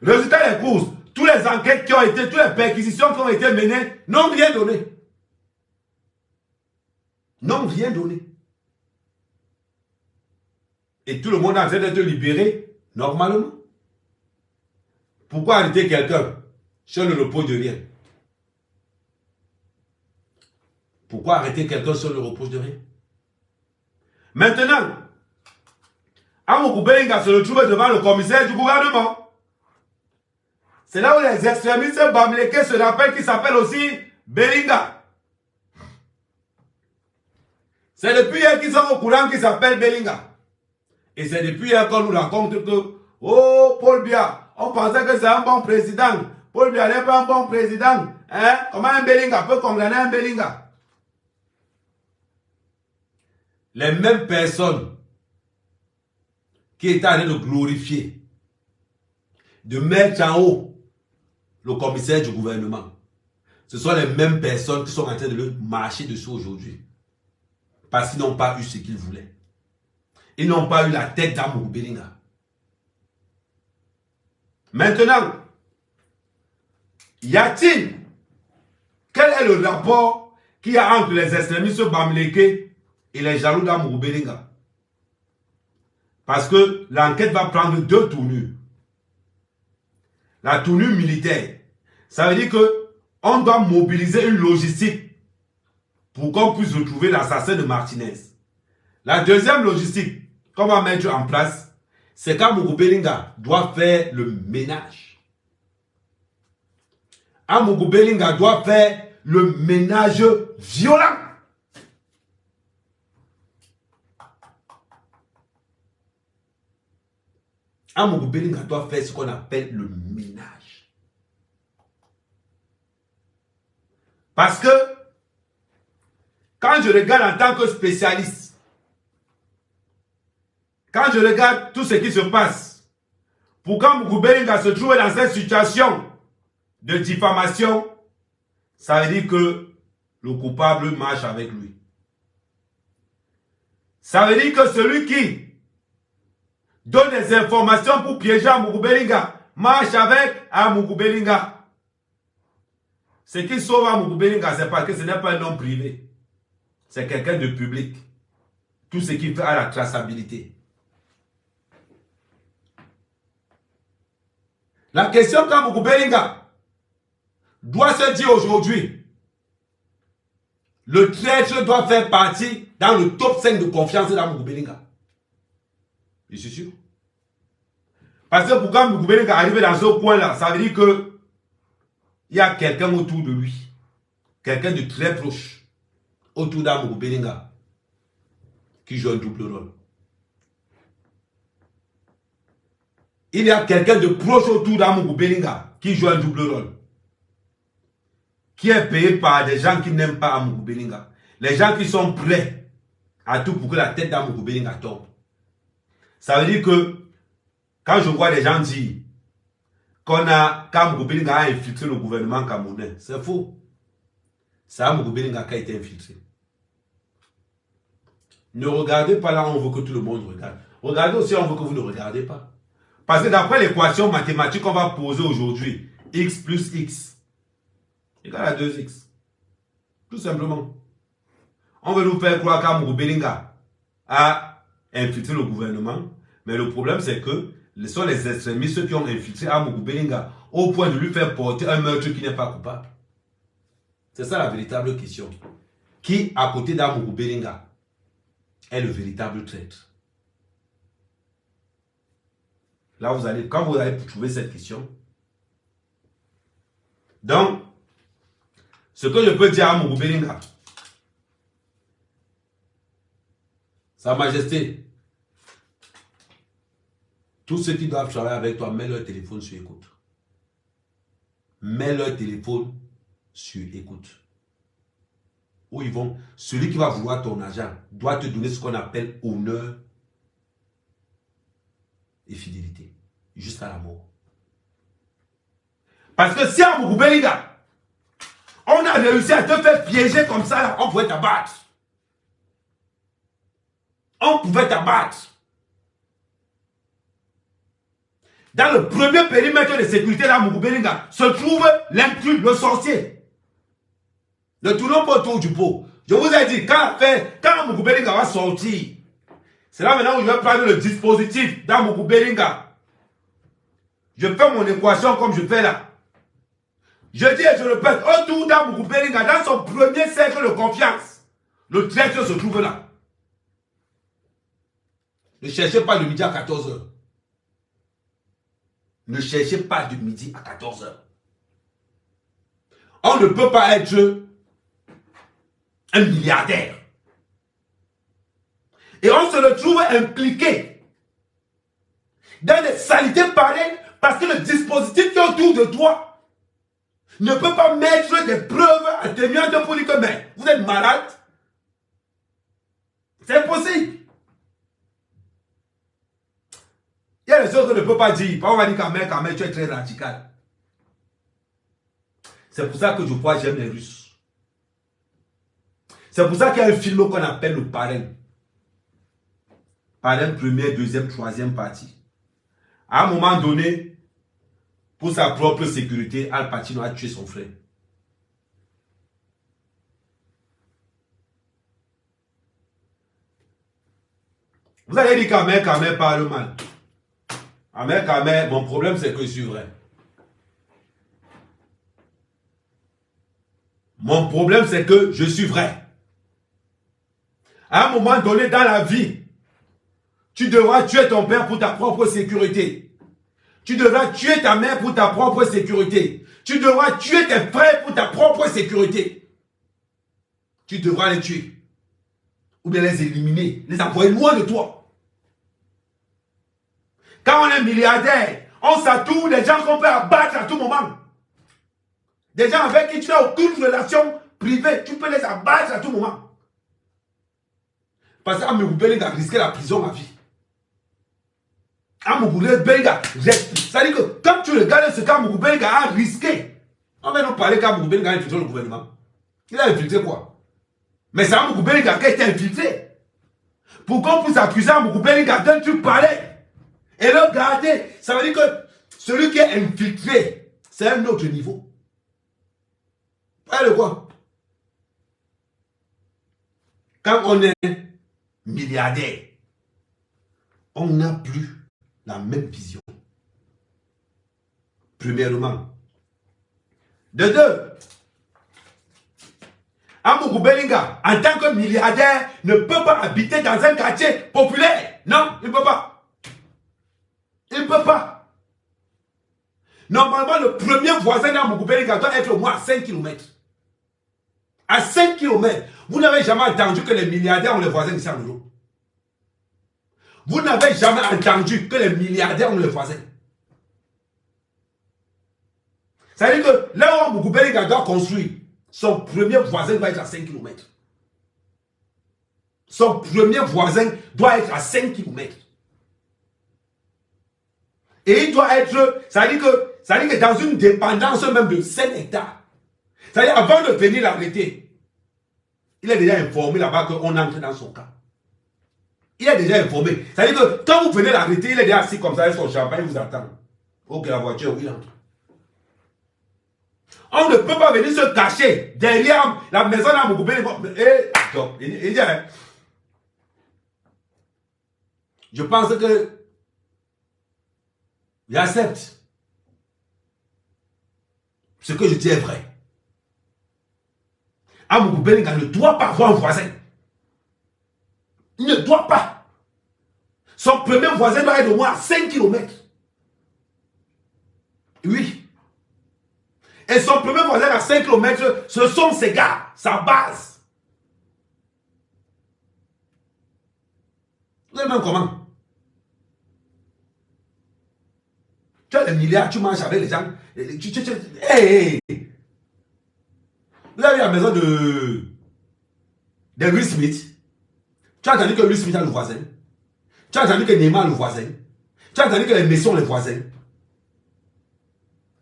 Résultat des courses, toutes les enquêtes qui ont été, toutes les perquisitions qui ont été menées n'ont rien donné. N'ont rien donné. Et tout le monde a besoin d'être libéré normalement. Pourquoi arrêter quelqu'un sur le repos de rien? Pourquoi arrêter quelqu'un sur le repos de rien? Maintenant, Amougou Belinga se retrouve devant le commissaire du gouvernement. C'est là où les extrémistes bamileke se rappellent qu'il s'appelle aussi Belinga. C'est depuis hier qu'ils sont au courant qu'il s'appelle Belinga. Et c'est depuis hier qu'on nous raconte que, oh, Paul Biya, on pensait que c'est un bon président. Paul Biya n'est pas un bon président. Hein? Comment un Belinga peut condamner un Belinga? Les mêmes personnes qui étaient en train de glorifier, de mettre en haut le commissaire du gouvernement, ce sont les mêmes personnes qui sont en train de le marcher dessus aujourd'hui. Parce qu'ils n'ont pas eu ce qu'ils voulaient. Ils n'ont pas eu la tête d'Amougou Belinga. Maintenant, y a-t-il, quel est le rapport qu'il y a entre les extrémistes bamileke et les jaloux d'Amougou Belinga? Parce que l'enquête va prendre deux tournures. La tournure militaire, ça veut dire qu'on doit mobiliser une logistique pour qu'on puisse retrouver l'assassin de Martinez. La deuxième logistique qu'on va mettre en place, c'est qu'Amougou Belinga doit faire le ménage. Amougou Belinga doit faire le ménage violent. Amougou Belinga doit faire ce qu'on appelle le ménage. Parce que, quand je regarde en tant que spécialiste, quand je regarde tout ce qui se passe, pour quand Mougou Belinga se trouve dans cette situation de diffamation, ça veut dire que le coupable marche avec lui. Ça veut dire que celui qui donne des informations pour piéger Mougou Belinga marche avec Mougou Belinga. Ce qui sauve Mougou Belinga, c'est parce que ce n'est pas un homme privé. C'est quelqu'un de public. Tout ce qui fait à la traçabilité. La question quand Mougou Belinga doit se dire aujourd'hui, le traître doit faire partie dans le top 5 de confiance de Mougou Belinga. Je suis sûr. Parce que pour quand Mougou Belinga arrive dans ce point-là, ça veut dire que il y a quelqu'un autour de lui. Quelqu'un de très proche autour d'Mougou Belinga qui joue un double rôle. Il y a quelqu'un de proche autour d'Mougou Belinga qui joue un double rôle. Qui est payé par des gens qui n'aiment pas Mougou Belinga. Les gens qui sont prêts à tout pour que la tête d'Mougou Belinga tombe. Ça veut dire que quand je vois des gens dire quand Mougou Belinga a infiltré le gouvernement camerounais, c'est faux. C'est Mougou Belinga qui a été infiltré. Ne regardez pas là où on veut que tout le monde regarde. Regardez aussi là où on veut que vous ne regardez pas. Parce que d'après l'équation mathématique qu'on va poser aujourd'hui, x plus x égale à 2x. Tout simplement. On veut nous faire croire qu'Mougou Belinga a infiltré le gouvernement. Mais le problème, c'est que ce sont les extrémistes qui ont infiltré Mougou Belinga au point de lui faire porter un meurtre qui n'est pas coupable. C'est ça la véritable question. Qui, à côté d'Mougou Belinga, est le véritable traître? Là, quand vous allez trouver cette question, donc, ce que je peux dire à Mougou Belinga, Sa Majesté, tous ceux qui doivent travailler avec toi, mets leur téléphone sur écoute. Mets leur téléphone sur écoute. Où ils vont, celui qui va vouloir ton argent doit te donner ce qu'on appelle honneur et fidélité. Jusqu'à la mort. Parce que si à Mougou Belinga, on a réussi à te faire piéger comme ça, là, on pouvait t'abattre. On pouvait t'abattre. Dans le premier périmètre de sécurité de Mougou Belinga se trouve l'intrus, le sorcier. Ne tournons pas autour du pot. Je vous ai dit, quand Mougou Belinga va sortir, c'est là maintenant où je vais prendre le dispositif dans Mougou Belinga. Je fais mon équation comme je fais là. Je dis et je répète, autour d'Mougou Belinga, dans son premier cercle de confiance, le traître se trouve là. Ne cherchez pas le midi à 14 h. Ne cherchez pas de midi à 14 h. On ne peut pas être un milliardaire. Et on se retrouve impliqué dans des saletés pareilles parce que le dispositif qui est autour de toi ne peut pas mettre des preuves atténuantes pour dire que mais, vous êtes malade. C'est impossible. Il y a des choses qu'on ne peut pas dire. On va dire quand même, tu es très radical. C'est pour ça que je crois que j'aime les Russes. C'est pour ça qu'il y a un film qu'on appelle le Parrain. Parrain première, deuxième, troisième partie. À un moment donné, pour sa propre sécurité, Al Pacino a tué son frère. Vous allez dire qu'Amer parle mal. Amer, mon problème c'est que je suis vrai. Mon problème c'est que je suis vrai. À un moment donné dans la vie, tu devras tuer ton père pour ta propre sécurité. Tu devras tuer ta mère pour ta propre sécurité. Tu devras tuer tes frères pour ta propre sécurité. Tu devras les tuer. Ou bien les éliminer, les envoyer loin de toi. Quand on est milliardaire, on s'entoure des gens qu'on peut abattre à tout moment. Des gens avec qui tu n'as aucune relation privée, tu peux les abattre à tout moment. Parce qu'à Mougou Belinga a risqué la prison à vie. Amougou Benga, ça dit que quand tu regardes ce qu'Amougou Benga a risqué, on va nous parler qu'Amougou Benga a infiltré le gouvernement. Il a infiltré quoi? Mais c'est Amougou Benga qui a été infiltré. Pour qu'on puisse accuser Amougou Benga d'un truc pareil et le garder, ça veut dire que celui qui est infiltré, c'est un autre niveau. Voyez quoi? Quand on est milliardaire, on n'a plus la même vision. Premièrement. De deux, Amougou Benga, en tant que milliardaire, ne peut pas habiter dans un quartier populaire. Non, il ne peut pas. Il ne peut pas. Normalement, le premier voisin d'Amougou Benga doit être au moins à 5 km. À 5 km. Vous n'avez jamais entendu que les milliardaires ont les voisins ici en Europe. Vous n'avez jamais entendu que les milliardaires ont les voisins. Ça veut dire que là où Amougou Benga doit construire, son premier voisin doit être à 5 km. Son premier voisin doit être à 5 km. Et il doit être, ça veut dire que dans une dépendance même de 5 hectares. Ça veut dire avant de venir l'arrêter, il est déjà informé là-bas qu'on entre dans son cas. Il est déjà informé. Ça veut dire que quand vous venez l'arrêter, il est déjà assis comme ça avec son champagne, il vous attend. Ok, la voiture, oui, il entre. On ne peut pas venir se cacher derrière la maison d'Amougou Benga. Je pense que j'accepte. Ce que je dis est vrai. Amougou Benga ne doit pas avoir un voisin. Il ne doit pas. Son premier voisin doit être au moins à 5 km. Oui. Et son premier voisin à 5 km, ce sont ses gars, sa base. Vous savez même comment? Tu as des milliards, tu manges avec les gens. Hey. Vous avez la maison de Will Smith. Tu as entendu que Will Smith a le voisin. Tu as entendu que Neymar a le voisin. Tu as entendu que les Messi ont les voisins.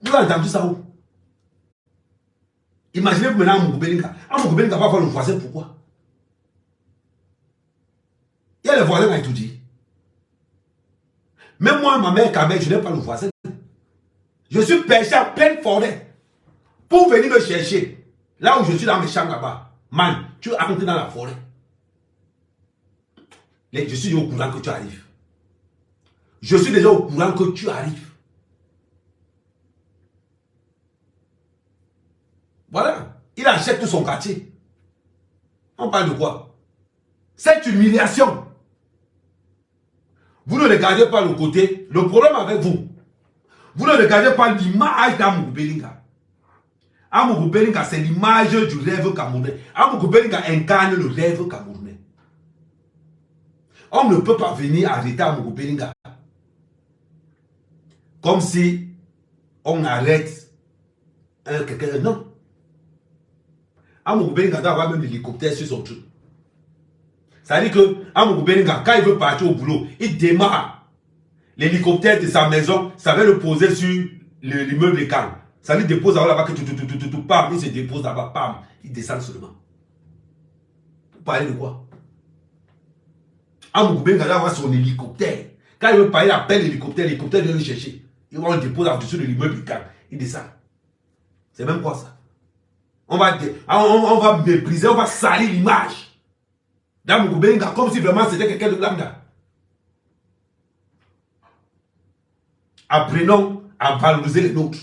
Vous avez entendu ça où? Imaginez-vous maintenant Amougou Benga. Amougou Benga va avoir le voisin, pourquoi? Il y a les voisins à tout dit. Même moi, ma mère, Kamel, je n'ai pas le voisin. Je suis perché à pleine forêt pour venir me chercher. Là où je suis dans mes champs là-bas. Man, tu entres dans la forêt. Je suis déjà au courant que tu arrives. Je suis déjà au courant que tu arrives. Voilà. Il achète tout son quartier. On parle de quoi? C'est une humiliation. Vous ne regardez pas le côté. Le problème avec vous, vous ne regardez pas l'image d'Amougou Benga. Amougou Benga, c'est l'image du rêve camerounais. Amougou Benga incarne le rêve camerounais. On ne peut pas venir arrêter Amougou Benga comme si on arrête quelqu'un. Non. Amougou Benga doit avoir même l'hélicoptère sur son truc. Ça veut dire que Amougou Benga, quand il veut partir au boulot, il démarre l'hélicoptère de sa maison, ça va le poser sur l'immeuble de camp. Ça lui dépose là-bas, pam, il se dépose là-bas, pam, il descend seulement. Vous parlez de quoi? Amougou Benga doit avoir son hélicoptère. Quand il veut parler, il appelle l'hélicoptère vient le chercher. Il va le déposer au-dessus de l'immeuble de camp. Il descend. C'est même quoi ça? On va mépriser, on va salir l'image d'Amougou Benga comme si vraiment c'était quelqu'un de lambda. Apprenons à valoriser les nôtres.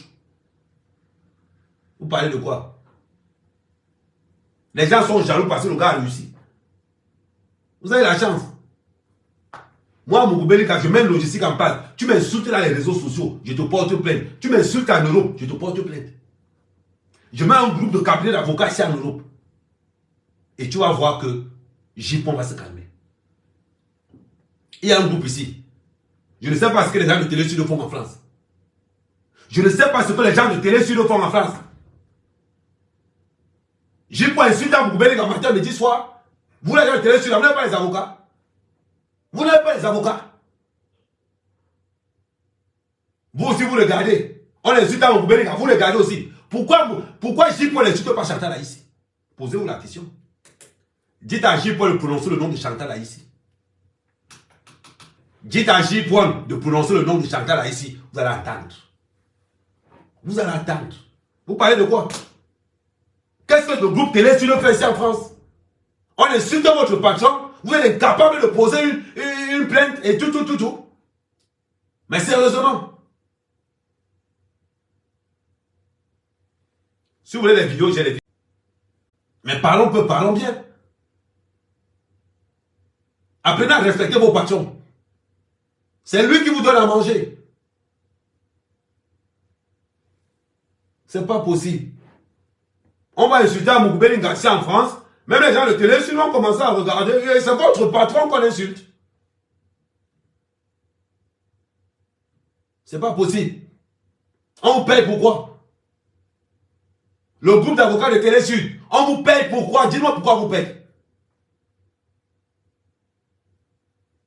Vous parlez de quoi? Les gens sont jaloux parce que le gars a réussi. Vous avez la chance. Moi, Amougou Benga, je mets le logistique en place. Tu m'insultes dans les réseaux sociaux, je te porte plainte. Tu m'insultes en Europe, je te porte plainte. Je mets un groupe de cabinets d'avocats ici en Europe. Et tu vas voir que Jipon va se calmer. Il y a un groupe ici. Je ne sais pas ce que les gens de Télé Sud font en France. Je ne sais pas ce que les gens de Télé Sud font en France. Jipon insulte Amougou Benga matin, midi, soir. Vous, les gens de Télé Sud, vous n'avez pas les avocats. Vous n'avez pas les avocats. Vous aussi, vous regardez. On insulte à Moukoubelinga, vous regardez aussi. Pourquoi J-Paul n'insulte pas Chantal Haïssi? Posez-vous la question. Dites à J-Paul de prononcer le nom de Chantal Haïssi. Dites à J-Paul de prononcer le nom de Chantal Haïssi. Vous allez attendre. Vous allez attendre. Vous parlez de quoi? Qu'est-ce que le groupe Télé Sud fait ici en France? On insulte votre patron. Vous êtes incapable de poser une plainte et tout. Mais sérieusement. Si vous voulez les vidéos, j'ai les vidéos. Mais parlons peu, parlons bien. Apprenez à respecter vos patrons. C'est lui qui vous donne à manger. C'est pas possible. On va insulter à Moukoubelinga en France. Même les gens de télé, sinon, commencent à regarder. C'est votre patron qu'on insulte. C'est pas possible. On vous paye pourquoi? Le groupe d'avocats de Télé Sud, on vous paye pourquoi? Dites-moi pourquoi vous payez.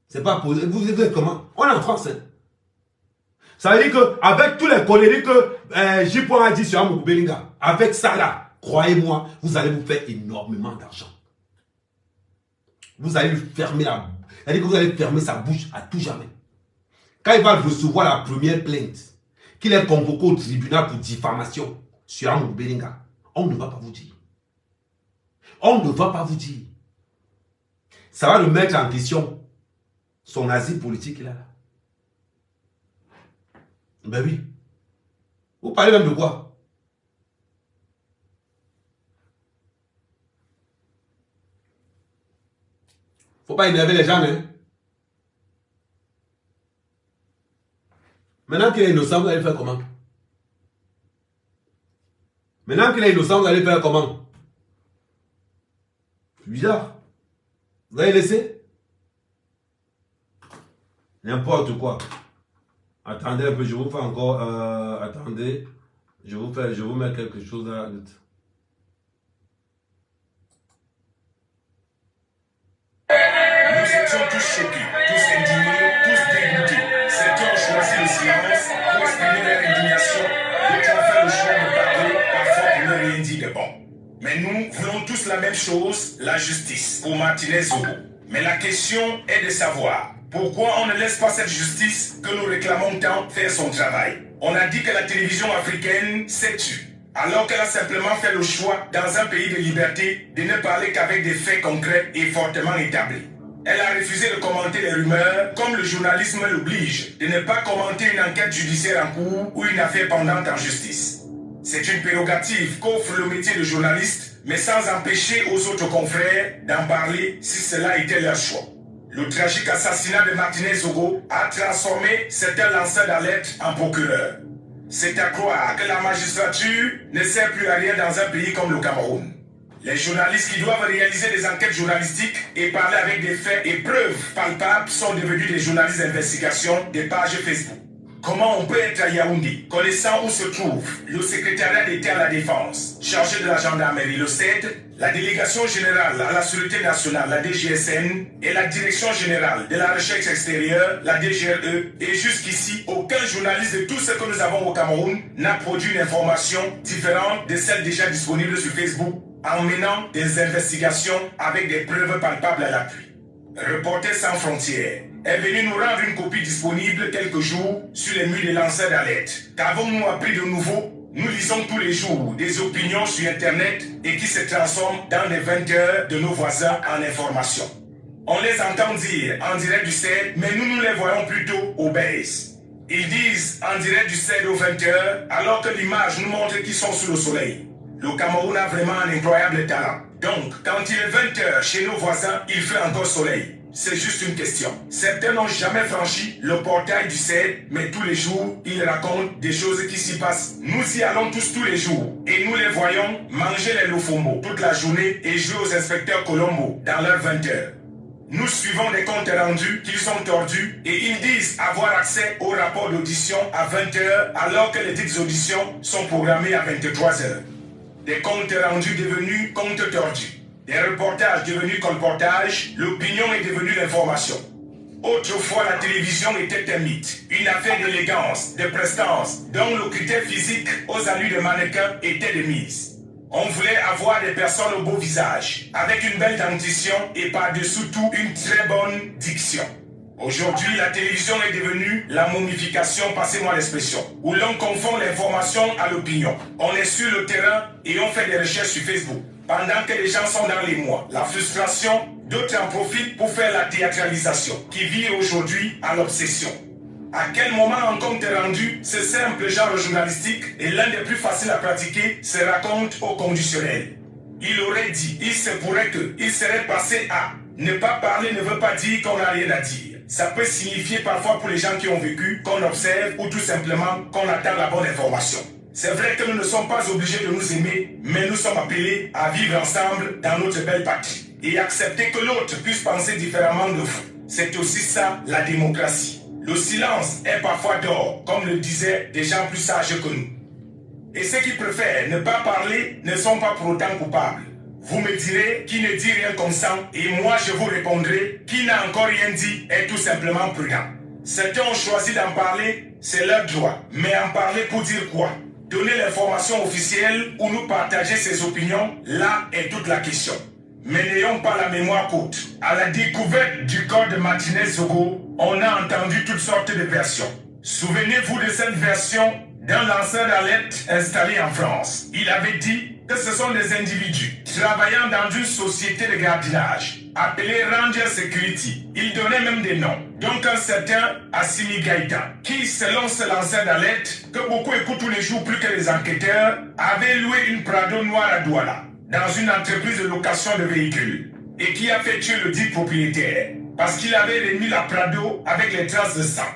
C'est pas possible. Vous êtes comment? On est en France. Hein? Ça veut dire qu'avec tous les conneries que J-Point a dit sur Moukoubelinga, avec ça là, croyez-moi, vous allez vous faire énormément d'argent. Vous allez lui fermer la bouche. C'est-à-dire que vous allez fermer sa bouche à tout jamais. Quand il va recevoir la première plainte, qu'il est convoqué au tribunal pour diffamation sur Moukoubelinga, on ne va pas vous dire. On ne va pas vous dire. Ça va le mettre en question. Son asile politique, il a là. Ben oui. Vous parlez même de quoi? Faut pas énerver les gens, hein. Maintenant qu'il est innocent, vous allez faire comment? Maintenant qu'il est innocent, vous allez faire comment? C'est bizarre. Vous allez laisser? N'importe quoi. Attendez un peu, je vous fais encore... attendez. Je vous mets quelque chose là. Nous étions tous choqués, tous indignés, tous dégoûtés. Certains ont choisi le silence pour exprimer leur indignation. D'autres ont fait le choix de parler, parfois pour ne rien dire de bon. Mais nous voulons tous la même chose, la justice pour Martinez Zogo. Mais la question est de savoir pourquoi on ne laisse pas cette justice que nous réclamons tant faire son travail. On a dit que la télévision africaine s'est tue, alors qu'elle a simplement fait le choix, dans un pays de liberté, de ne parler qu'avec des faits concrets et fortement établis. Elle a refusé de commenter les rumeurs, comme le journalisme l'oblige, de ne pas commenter une enquête judiciaire en cours ou une affaire pendante en justice. C'est une prérogative qu'offre le métier de journaliste, mais sans empêcher aux autres confrères d'en parler si cela était leur choix. Le tragique assassinat de Martinez Zogo a transformé certains lanceurs d'alerte en procureurs. C'est à croire que la magistrature ne sert plus à rien dans un pays comme le Cameroun. Les journalistes qui doivent réaliser des enquêtes journalistiques et parler avec des faits et preuves palpables sont devenus des journalistes d'investigation des pages Facebook. Comment on peut être à Yaoundé, connaissant où se trouve le secrétariat d'État à la Défense, chargé de la gendarmerie, le CED, la délégation générale à la Sûreté nationale, la DGSN, et la direction générale de la recherche extérieure, la DGRE, et jusqu'ici, aucun journaliste de tout ce que nous avons au Cameroun n'a produit une information différente de celle déjà disponible sur Facebook, en menant des investigations avec des preuves palpables à l'appui. Reporters sans frontières est venu nous rendre une copie disponible quelques jours sur les murs des lanceurs d'alerte. Qu'avons-nous appris de nouveau? Nous lisons tous les jours des opinions sur Internet et qui se transforment dans les 20 heures de nos voisins en information. On les entend dire en direct du CED, mais nous les voyons plutôt au base. Ils disent en direct du CED aux 20 heures, alors que l'image nous montre qu'ils sont sous le soleil. Le Cameroun a vraiment un incroyable talent. Donc, quand il est 20 heures chez nos voisins, il fait encore soleil. C'est juste une question. Certains n'ont jamais franchi le portail du CED, mais tous les jours, ils racontent des choses qui s'y passent. Nous y allons tous les jours, et nous les voyons manger les lofombo toute la journée et jouer aux inspecteurs Colombo dans leurs 20 heures. Nous suivons des comptes rendus qu'ils sont tordus et ils disent avoir accès au rapport d'audition à 20 heures alors que les dites auditions sont programmées à 23 heures. Des comptes rendus devenus comptes tordus. Des reportages devenus colportages, l'opinion est devenue l'information. Autrefois, la télévision était un mythe, une affaire d'élégance, de prestance, dont le critère physique aux allures de mannequins était de mise. On voulait avoir des personnes au beau visage, avec une belle dentition et par-dessous tout une très bonne diction. Aujourd'hui, la télévision est devenue la momification, passez-moi l'expression, où l'on confond l'information à l'opinion. On est sur le terrain et on fait des recherches sur Facebook. Pendant que les gens sont dans les mois, la frustration, d'autres en profitent pour faire la théâtralisation, qui vit aujourd'hui à l'obsession. À quel moment en compte rendu, ce simple genre journalistique est l'un des plus faciles à pratiquer, se raconte au conditionnel. Il aurait dit, il se pourrait que, il serait passé à. Ne pas parler ne veut pas dire qu'on n'a rien à dire. Ça peut signifier parfois pour les gens qui ont vécu, qu'on observe ou tout simplement qu'on attend la bonne information. C'est vrai que nous ne sommes pas obligés de nous aimer, mais nous sommes appelés à vivre ensemble dans notre belle patrie et accepter que l'autre puisse penser différemment de vous. C'est aussi ça, la démocratie. Le silence est parfois d'or, comme le disaient des gens plus sages que nous. Et ceux qui préfèrent ne pas parler ne sont pas pour autant coupables. Vous me direz qui ne dit rien consent et moi je vous répondrai qui n'a encore rien dit est tout simplement prudent. Certains ont choisi d'en parler, c'est leur droit. Mais en parler pour dire quoi? Donner l'information officielle ou nous partager ses opinions, là est toute la question. Mais n'ayons pas la mémoire courte. À la découverte du corps de Martinez-Zogo, on a entendu toutes sortes de versions. Souvenez-vous de cette version d'un lanceur d'alerte installé en France. Il avait dit que ce sont des individus travaillant dans une société de gardiennage appelée Ranger Security. Il donnait même des noms. Donc un certain Assimi Gaïta, qui selon ce lanceur d'alerte, que beaucoup écoutent tous les jours plus que les enquêteurs, avait loué une Prado noire à Douala, dans une entreprise de location de véhicules, et qui a fait tuer le dit propriétaire, parce qu'il avait remis la Prado avec les traces de sang.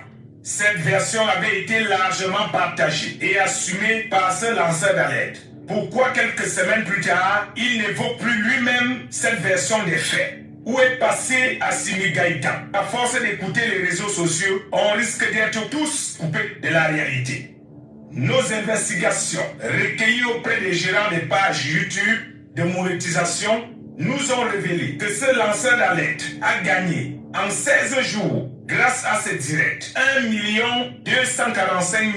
Cette version avait été largement partagée et assumée par ce lanceur d'alerte. Pourquoi quelques semaines plus tard, il n'évoque plus lui-même cette version des faits? Où est passé Assimi Gaïta? À force d'écouter les réseaux sociaux, on risque d'être tous coupés de la réalité. Nos investigations, recueillies auprès des gérants des pages YouTube de monétisation, nous ont révélé que ce lanceur d'alerte a gagné en 16 jours, grâce à ce direct, 1 245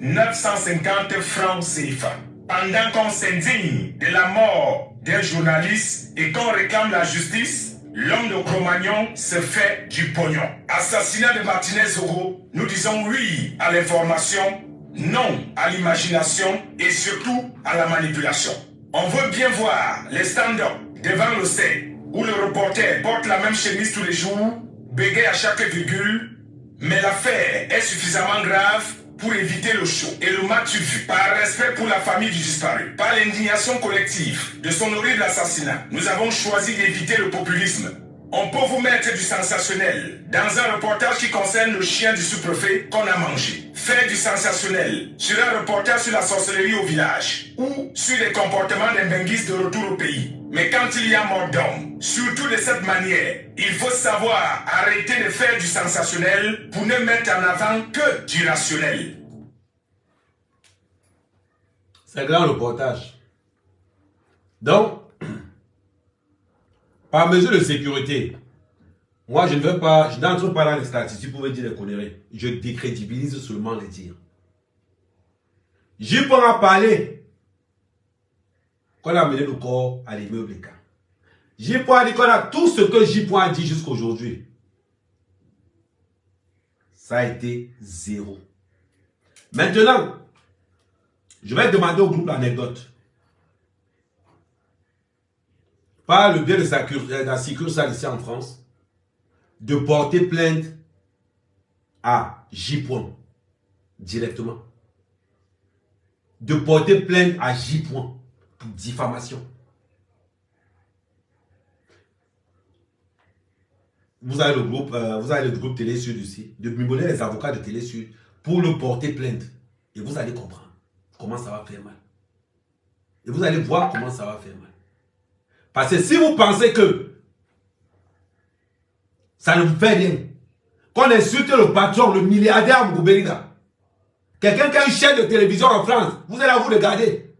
950 francs CFA. Pendant qu'on s'indigne de la mort d'un journaliste et qu'on réclame la justice, l'homme de Cro-Magnon se fait du pognon. Assassinat de Martinez-Zogo, nous disons oui à l'information, non à l'imagination et surtout à la manipulation. On veut bien voir les stand-up devant le set où le reporter porte la même chemise tous les jours, bégaye à chaque virgule, mais l'affaire est suffisamment grave pour éviter le show et le match vu. Par respect pour la famille du disparu, par l'indignation collective de son horrible assassinat, nous avons choisi d'éviter le populisme. On peut vous mettre du sensationnel dans un reportage qui concerne le chien du sous-préfet qu'on a mangé. Faire du sensationnel sur un reportage sur la sorcellerie au village ou sur les comportements d'un benguiste de retour au pays. Mais quand il y a mort d'homme, surtout de cette manière, il faut savoir arrêter de faire du sensationnel pour ne mettre en avant que du rationnel. C'est un grand reportage. Donc, par mesure de sécurité, moi je ne veux pas, je n'entre pas dans les statistiques pour me dire les conneries. Je décrédibilise seulement les dires. J'y pourrais parler qu'on a amené le corps à l'immeuble K. J'y pourrais dire qu'on a tout ce que j'y pourrais dire jusqu'à aujourd'hui. Ça a été zéro. Maintenant, je vais demander au groupe l'anecdote. Par le biais de la succursale ici en France, de porter plainte à J. directement. De porter plainte à J. pour diffamation. Vous avez le groupe Télé Sud ici, de mimoler les avocats de Télé Sud pour le porter plainte. Et vous allez comprendre comment ça va faire mal. Et vous allez voir comment ça va faire mal. Parce que si vous pensez que ça ne vous fait rien, qu'on insulte le patron, le milliardaire Mgouberinga, quelqu'un qui a une chaîne de télévision en France, vous allez vous regarder.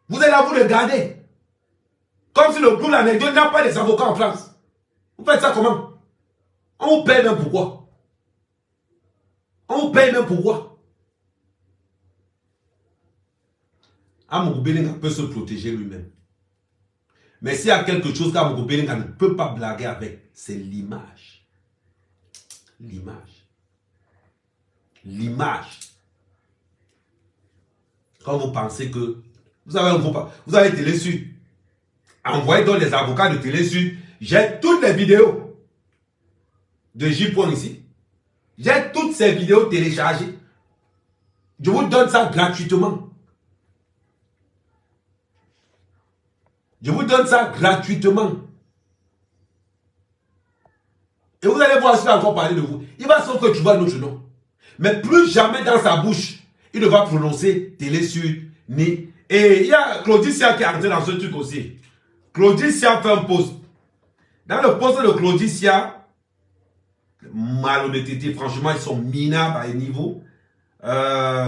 Vous allez vous regarder. Comme si le groupe l'anecdote n'a pas des avocats en France. Vous faites ça comment? On vous paye même pourquoi? On vous paye même pourquoi? Amougou Belinga peut se protéger lui-même. Mais s'il y a quelque chose qu'Amougou Belinga ne peut pas blaguer avec, c'est l'image. L'image. L'image. Quand vous pensez que vous avez Télé Sud, envoyez donc les avocats de Télé Sud. J'ai toutes les vidéos de J. ici. J'ai toutes ces vidéos téléchargées. Je vous donne ça gratuitement. Je vous donne ça gratuitement. Et vous allez voir s'il va encore parler de vous. Il va sauf que tu vois notre nom. Mais plus jamais dans sa bouche, il ne va prononcer Télé Sud, ni... Et il y a Claudicia qui est entré dans ce truc aussi. Claudicia fait un post. Dans le post de Claudicia, malhonnêteté, franchement, ils sont minables à niveau.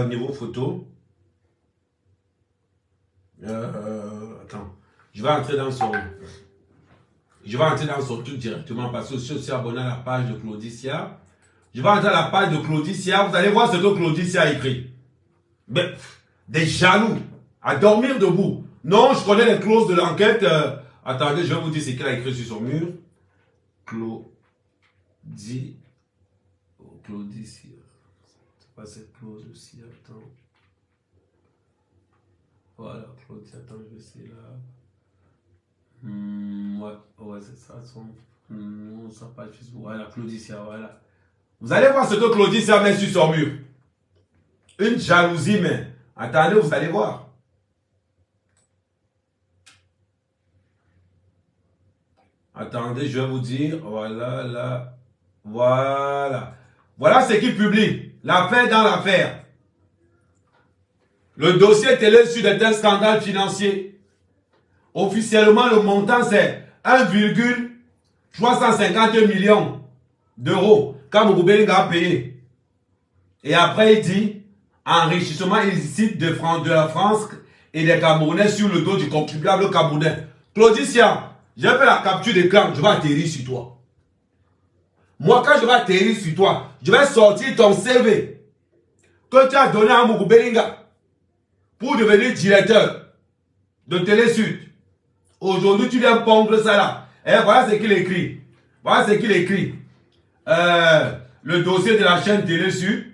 Niveau photo. Attends. Je vais entrer dans son... truc directement parce que je suis aussi abonné à la page de Claudicia. Je vais entrer à la page de Claudicia. Vous allez voir ce que Claudicia a écrit. Mais, des jaloux. À dormir debout. Non, je connais les clauses de l'enquête. Attendez, je vais vous dire ce qu'elle a écrit sur son mur. Claudicia. C'est pas cette clause aussi. Attends. Voilà, Claudicia. Attends, je vais essayer là. Ouais, c'est ça. Ça pas juste. Voilà, Claudicia, voilà. Vous allez voir ce que Claudicia met sur son mur. Une jalousie, mais attendez, vous allez voir. Attendez, je vais vous dire. Voilà, là. Voilà. Voilà ce qu'il publie. L'affaire dans l'affaire. Le dossier Télé Sud est un scandale financier. Officiellement, le montant, c'est 1,350 millions d'euros qu'Amougou Belinga a payé. Et après, il dit enrichissement illicite de la France et des Camerounais sur le dos du contribuable camerounais. Claudicia, j'ai fait la capture d'écran, je vais atterrir sur toi. Moi, quand je vais atterrir sur toi, je vais sortir ton CV que tu as donné à Amougou Belinga pour devenir directeur de Télé Sud. Aujourd'hui, tu viens pondre ça là. Et voilà ce qu'il écrit. Voilà ce qu'il écrit. Le dossier de la chaîne Télé Sud.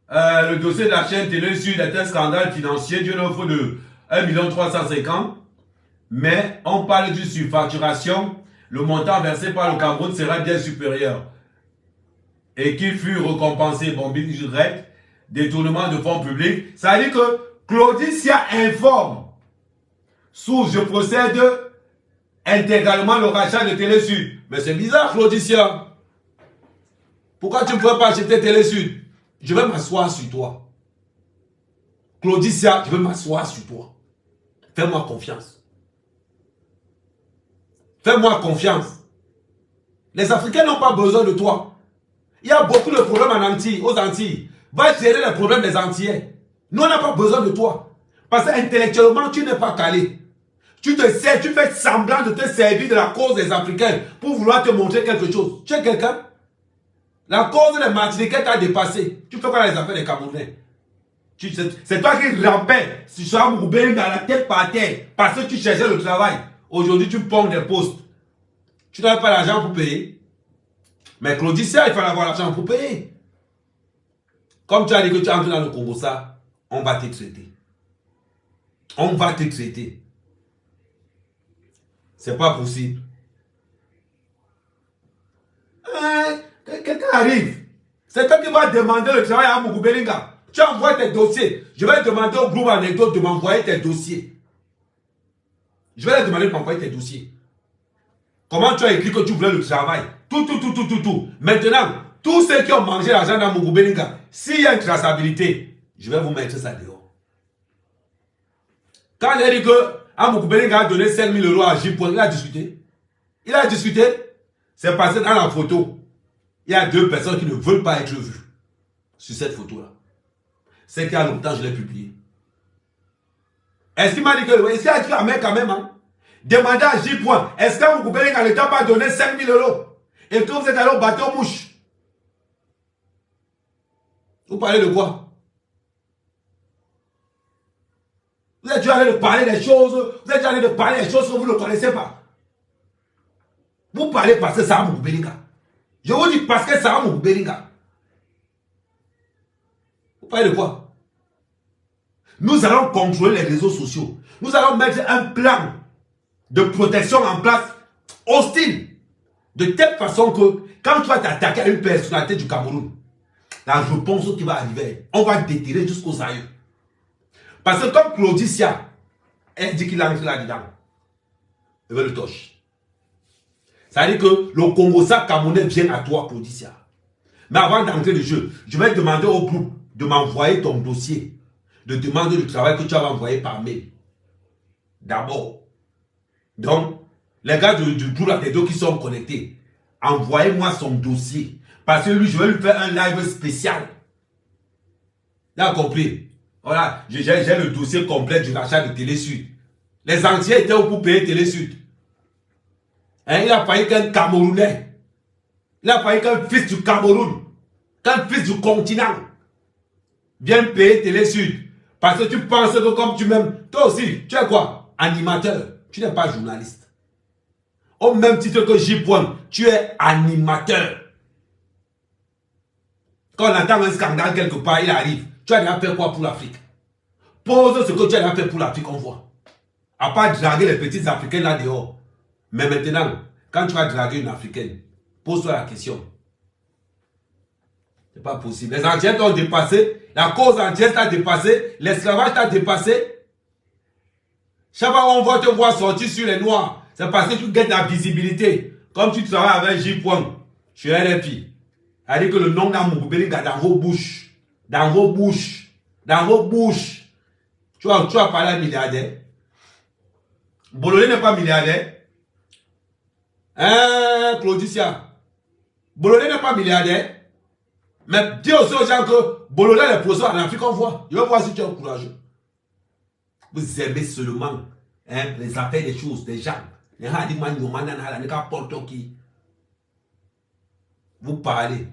Le dossier de la chaîne Télé Sud est un scandale financier d'une offre de 1,350 million. Mais on parle d'une surfacturation. Le montant versé par le Cameroun sera bien supérieur. Et qu'il fut récompensé, bon, direct, détournement de fonds publics. Ça veut dire que Claudicia informe. Sous je procède intégralement le rachat de Télé Sud. Mais c'est bizarre, Claudicia. Pourquoi tu ne peux pas acheter Télé Sud? Je vais m'asseoir sur toi. Claudicia, je vais m'asseoir sur toi. Fais-moi confiance. Fais-moi confiance. Les Africains n'ont pas besoin de toi. Il y a beaucoup de problèmes en Antilles, aux Antilles. Va gérer les problèmes des Antillais. Nous, on n'a pas besoin de toi. Parce qu'intellectuellement, tu n'es pas calé. Tu te sais, tu fais semblant de te servir de la cause des Africains pour vouloir te montrer quelque chose. Tu es quelqu'un? La cause des Martiniquais t'a dépassé. Tu fais quoi dans les affaires des Camerounais? C'est toi qui rampais sur Amougou Belinga dans la tête par terre parce que tu cherchais le travail. Aujourd'hui, tu ponds des postes. Tu n'avais pas l'argent pour payer. Mais Claudicia, il fallait avoir l'argent pour payer. Comme tu as dit que tu entres dans le Congo, ça, on va te traiter. On va te traiter. C'est pas possible. Quelqu'un arrive. C'est toi qui vas demander le travail à Amougou Belinga. Tu envoies tes dossiers. Je vais demander au groupe anecdote de m'envoyer tes dossiers. Je vais leur demander de m'envoyer tes dossiers. Comment tu as écrit que tu voulais le travail? Tout. Maintenant, tous ceux qui ont mangé l'argent d'Amougou Belinga, s'il y a une traçabilité, je vais vous mettre ça dehors. Quand j'ai dit que Amougou Belinga a donné 5 000 € à J. il a discuté. Il a discuté. C'est passé dans la photo. Il y a 2 personnes qui ne veulent pas être vues sur cette photo-là. C'est qu'il y a longtemps, je l'ai publié. Est-ce qu'il m'a dit que... Est-ce qu'il a dit quand même, hein? Demandez à J. Est-ce qu'Amougou Belinga ne t'a pas donné 5 000 €? Et que vous êtes allé au bateau mouche. Vous parlez de quoi? Vous êtes allé de parler des choses, vous êtes allé de parler des choses que vous ne connaissez pas. Vous parlez parce que ça a mon bélinga. Je vous dis parce que ça a mon bélinga. Vous parlez de quoi? Nous allons contrôler les réseaux sociaux. Nous allons mettre un plan de protection en place hostile. De telle façon que quand tu vas t'attaquer à une personnalité du Cameroun, la réponse qui va arriver, on va déterrer jusqu'aux aïeux. Parce que comme Claudicia, elle dit qu'il entre là-dedans. Elle veut le torche. Ça veut dire que le Congo-Ça camerounais vient à toi, Claudicia. Mais avant d'entrer le jeu, je vais demander au groupe de m'envoyer ton dossier, de demander le travail que tu as envoyé par mail. D'abord. Donc, les gars du groupe, les deux qui sont connectés, envoyez-moi son dossier. Parce que lui, je vais lui faire un live spécial. Vous avez compris? Voilà, j'ai le dossier complet du rachat de Télé Sud. Les entiers étaient au pour payer Télé Sud. Hein, il a fallu qu'un Camerounais, il a fallu qu'un fils du Cameroun, qu'un fils du continent vienne payer Télé Sud. Parce que tu penses que comme tu m'aimes, toi aussi, tu es quoi? Animateur. Tu n'es pas journaliste. Au même titre que J-Point, tu es animateur. Quand on attend un scandale quelque part, il arrive. Tu as déjà fait quoi pour l'Afrique? Pose ce que tu as déjà fait pour l'Afrique, on voit. À part draguer les petites Africaines là dehors. Mais maintenant, quand tu vas draguer une Africaine, pose-toi la question. C'est pas possible. Les Antillais t'ont dépassé. La cause antillaise t'a dépassé. L'esclavage t'a dépassé. Chaque fois qu'on voit te voir sortir sur les Noirs, c'est parce que tu gagnes la visibilité. Comme tu travailles avec J-Point, je suis RFI. C'est-à-dire que le nom d'Amoubélinga dans vos bouches. Dans vos bouches. Dans vos bouches. Tu vas parler à un milliardaire. Bololé n'est pas milliardaire. Hein, Claudicia? Bololé n'est pas milliardaire. Mais dis aussi aux gens que Bololé est le professeur en Afrique, on voit. Je vais voir si tu es courageux. Vous aimez seulement les affaires des choses, des gens. Vous parlez.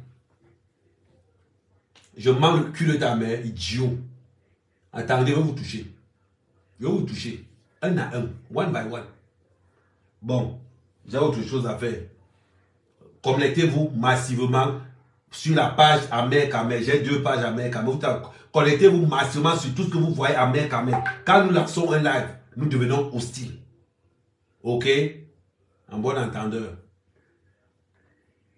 Je manque le cul de ta mère, idiot. Attendez, je vais vous toucher. Je vais vous toucher. Un à un, one by one. Bon, j'ai autre chose à faire. Connectez-vous massivement sur la page Amer Kamer. J'ai 2 pages Amer Kamer. Connectez-vous massivement sur tout ce que vous voyez Amer Kamer. Quand nous lançons un live, nous devenons hostiles. Ok? En bon entendeur.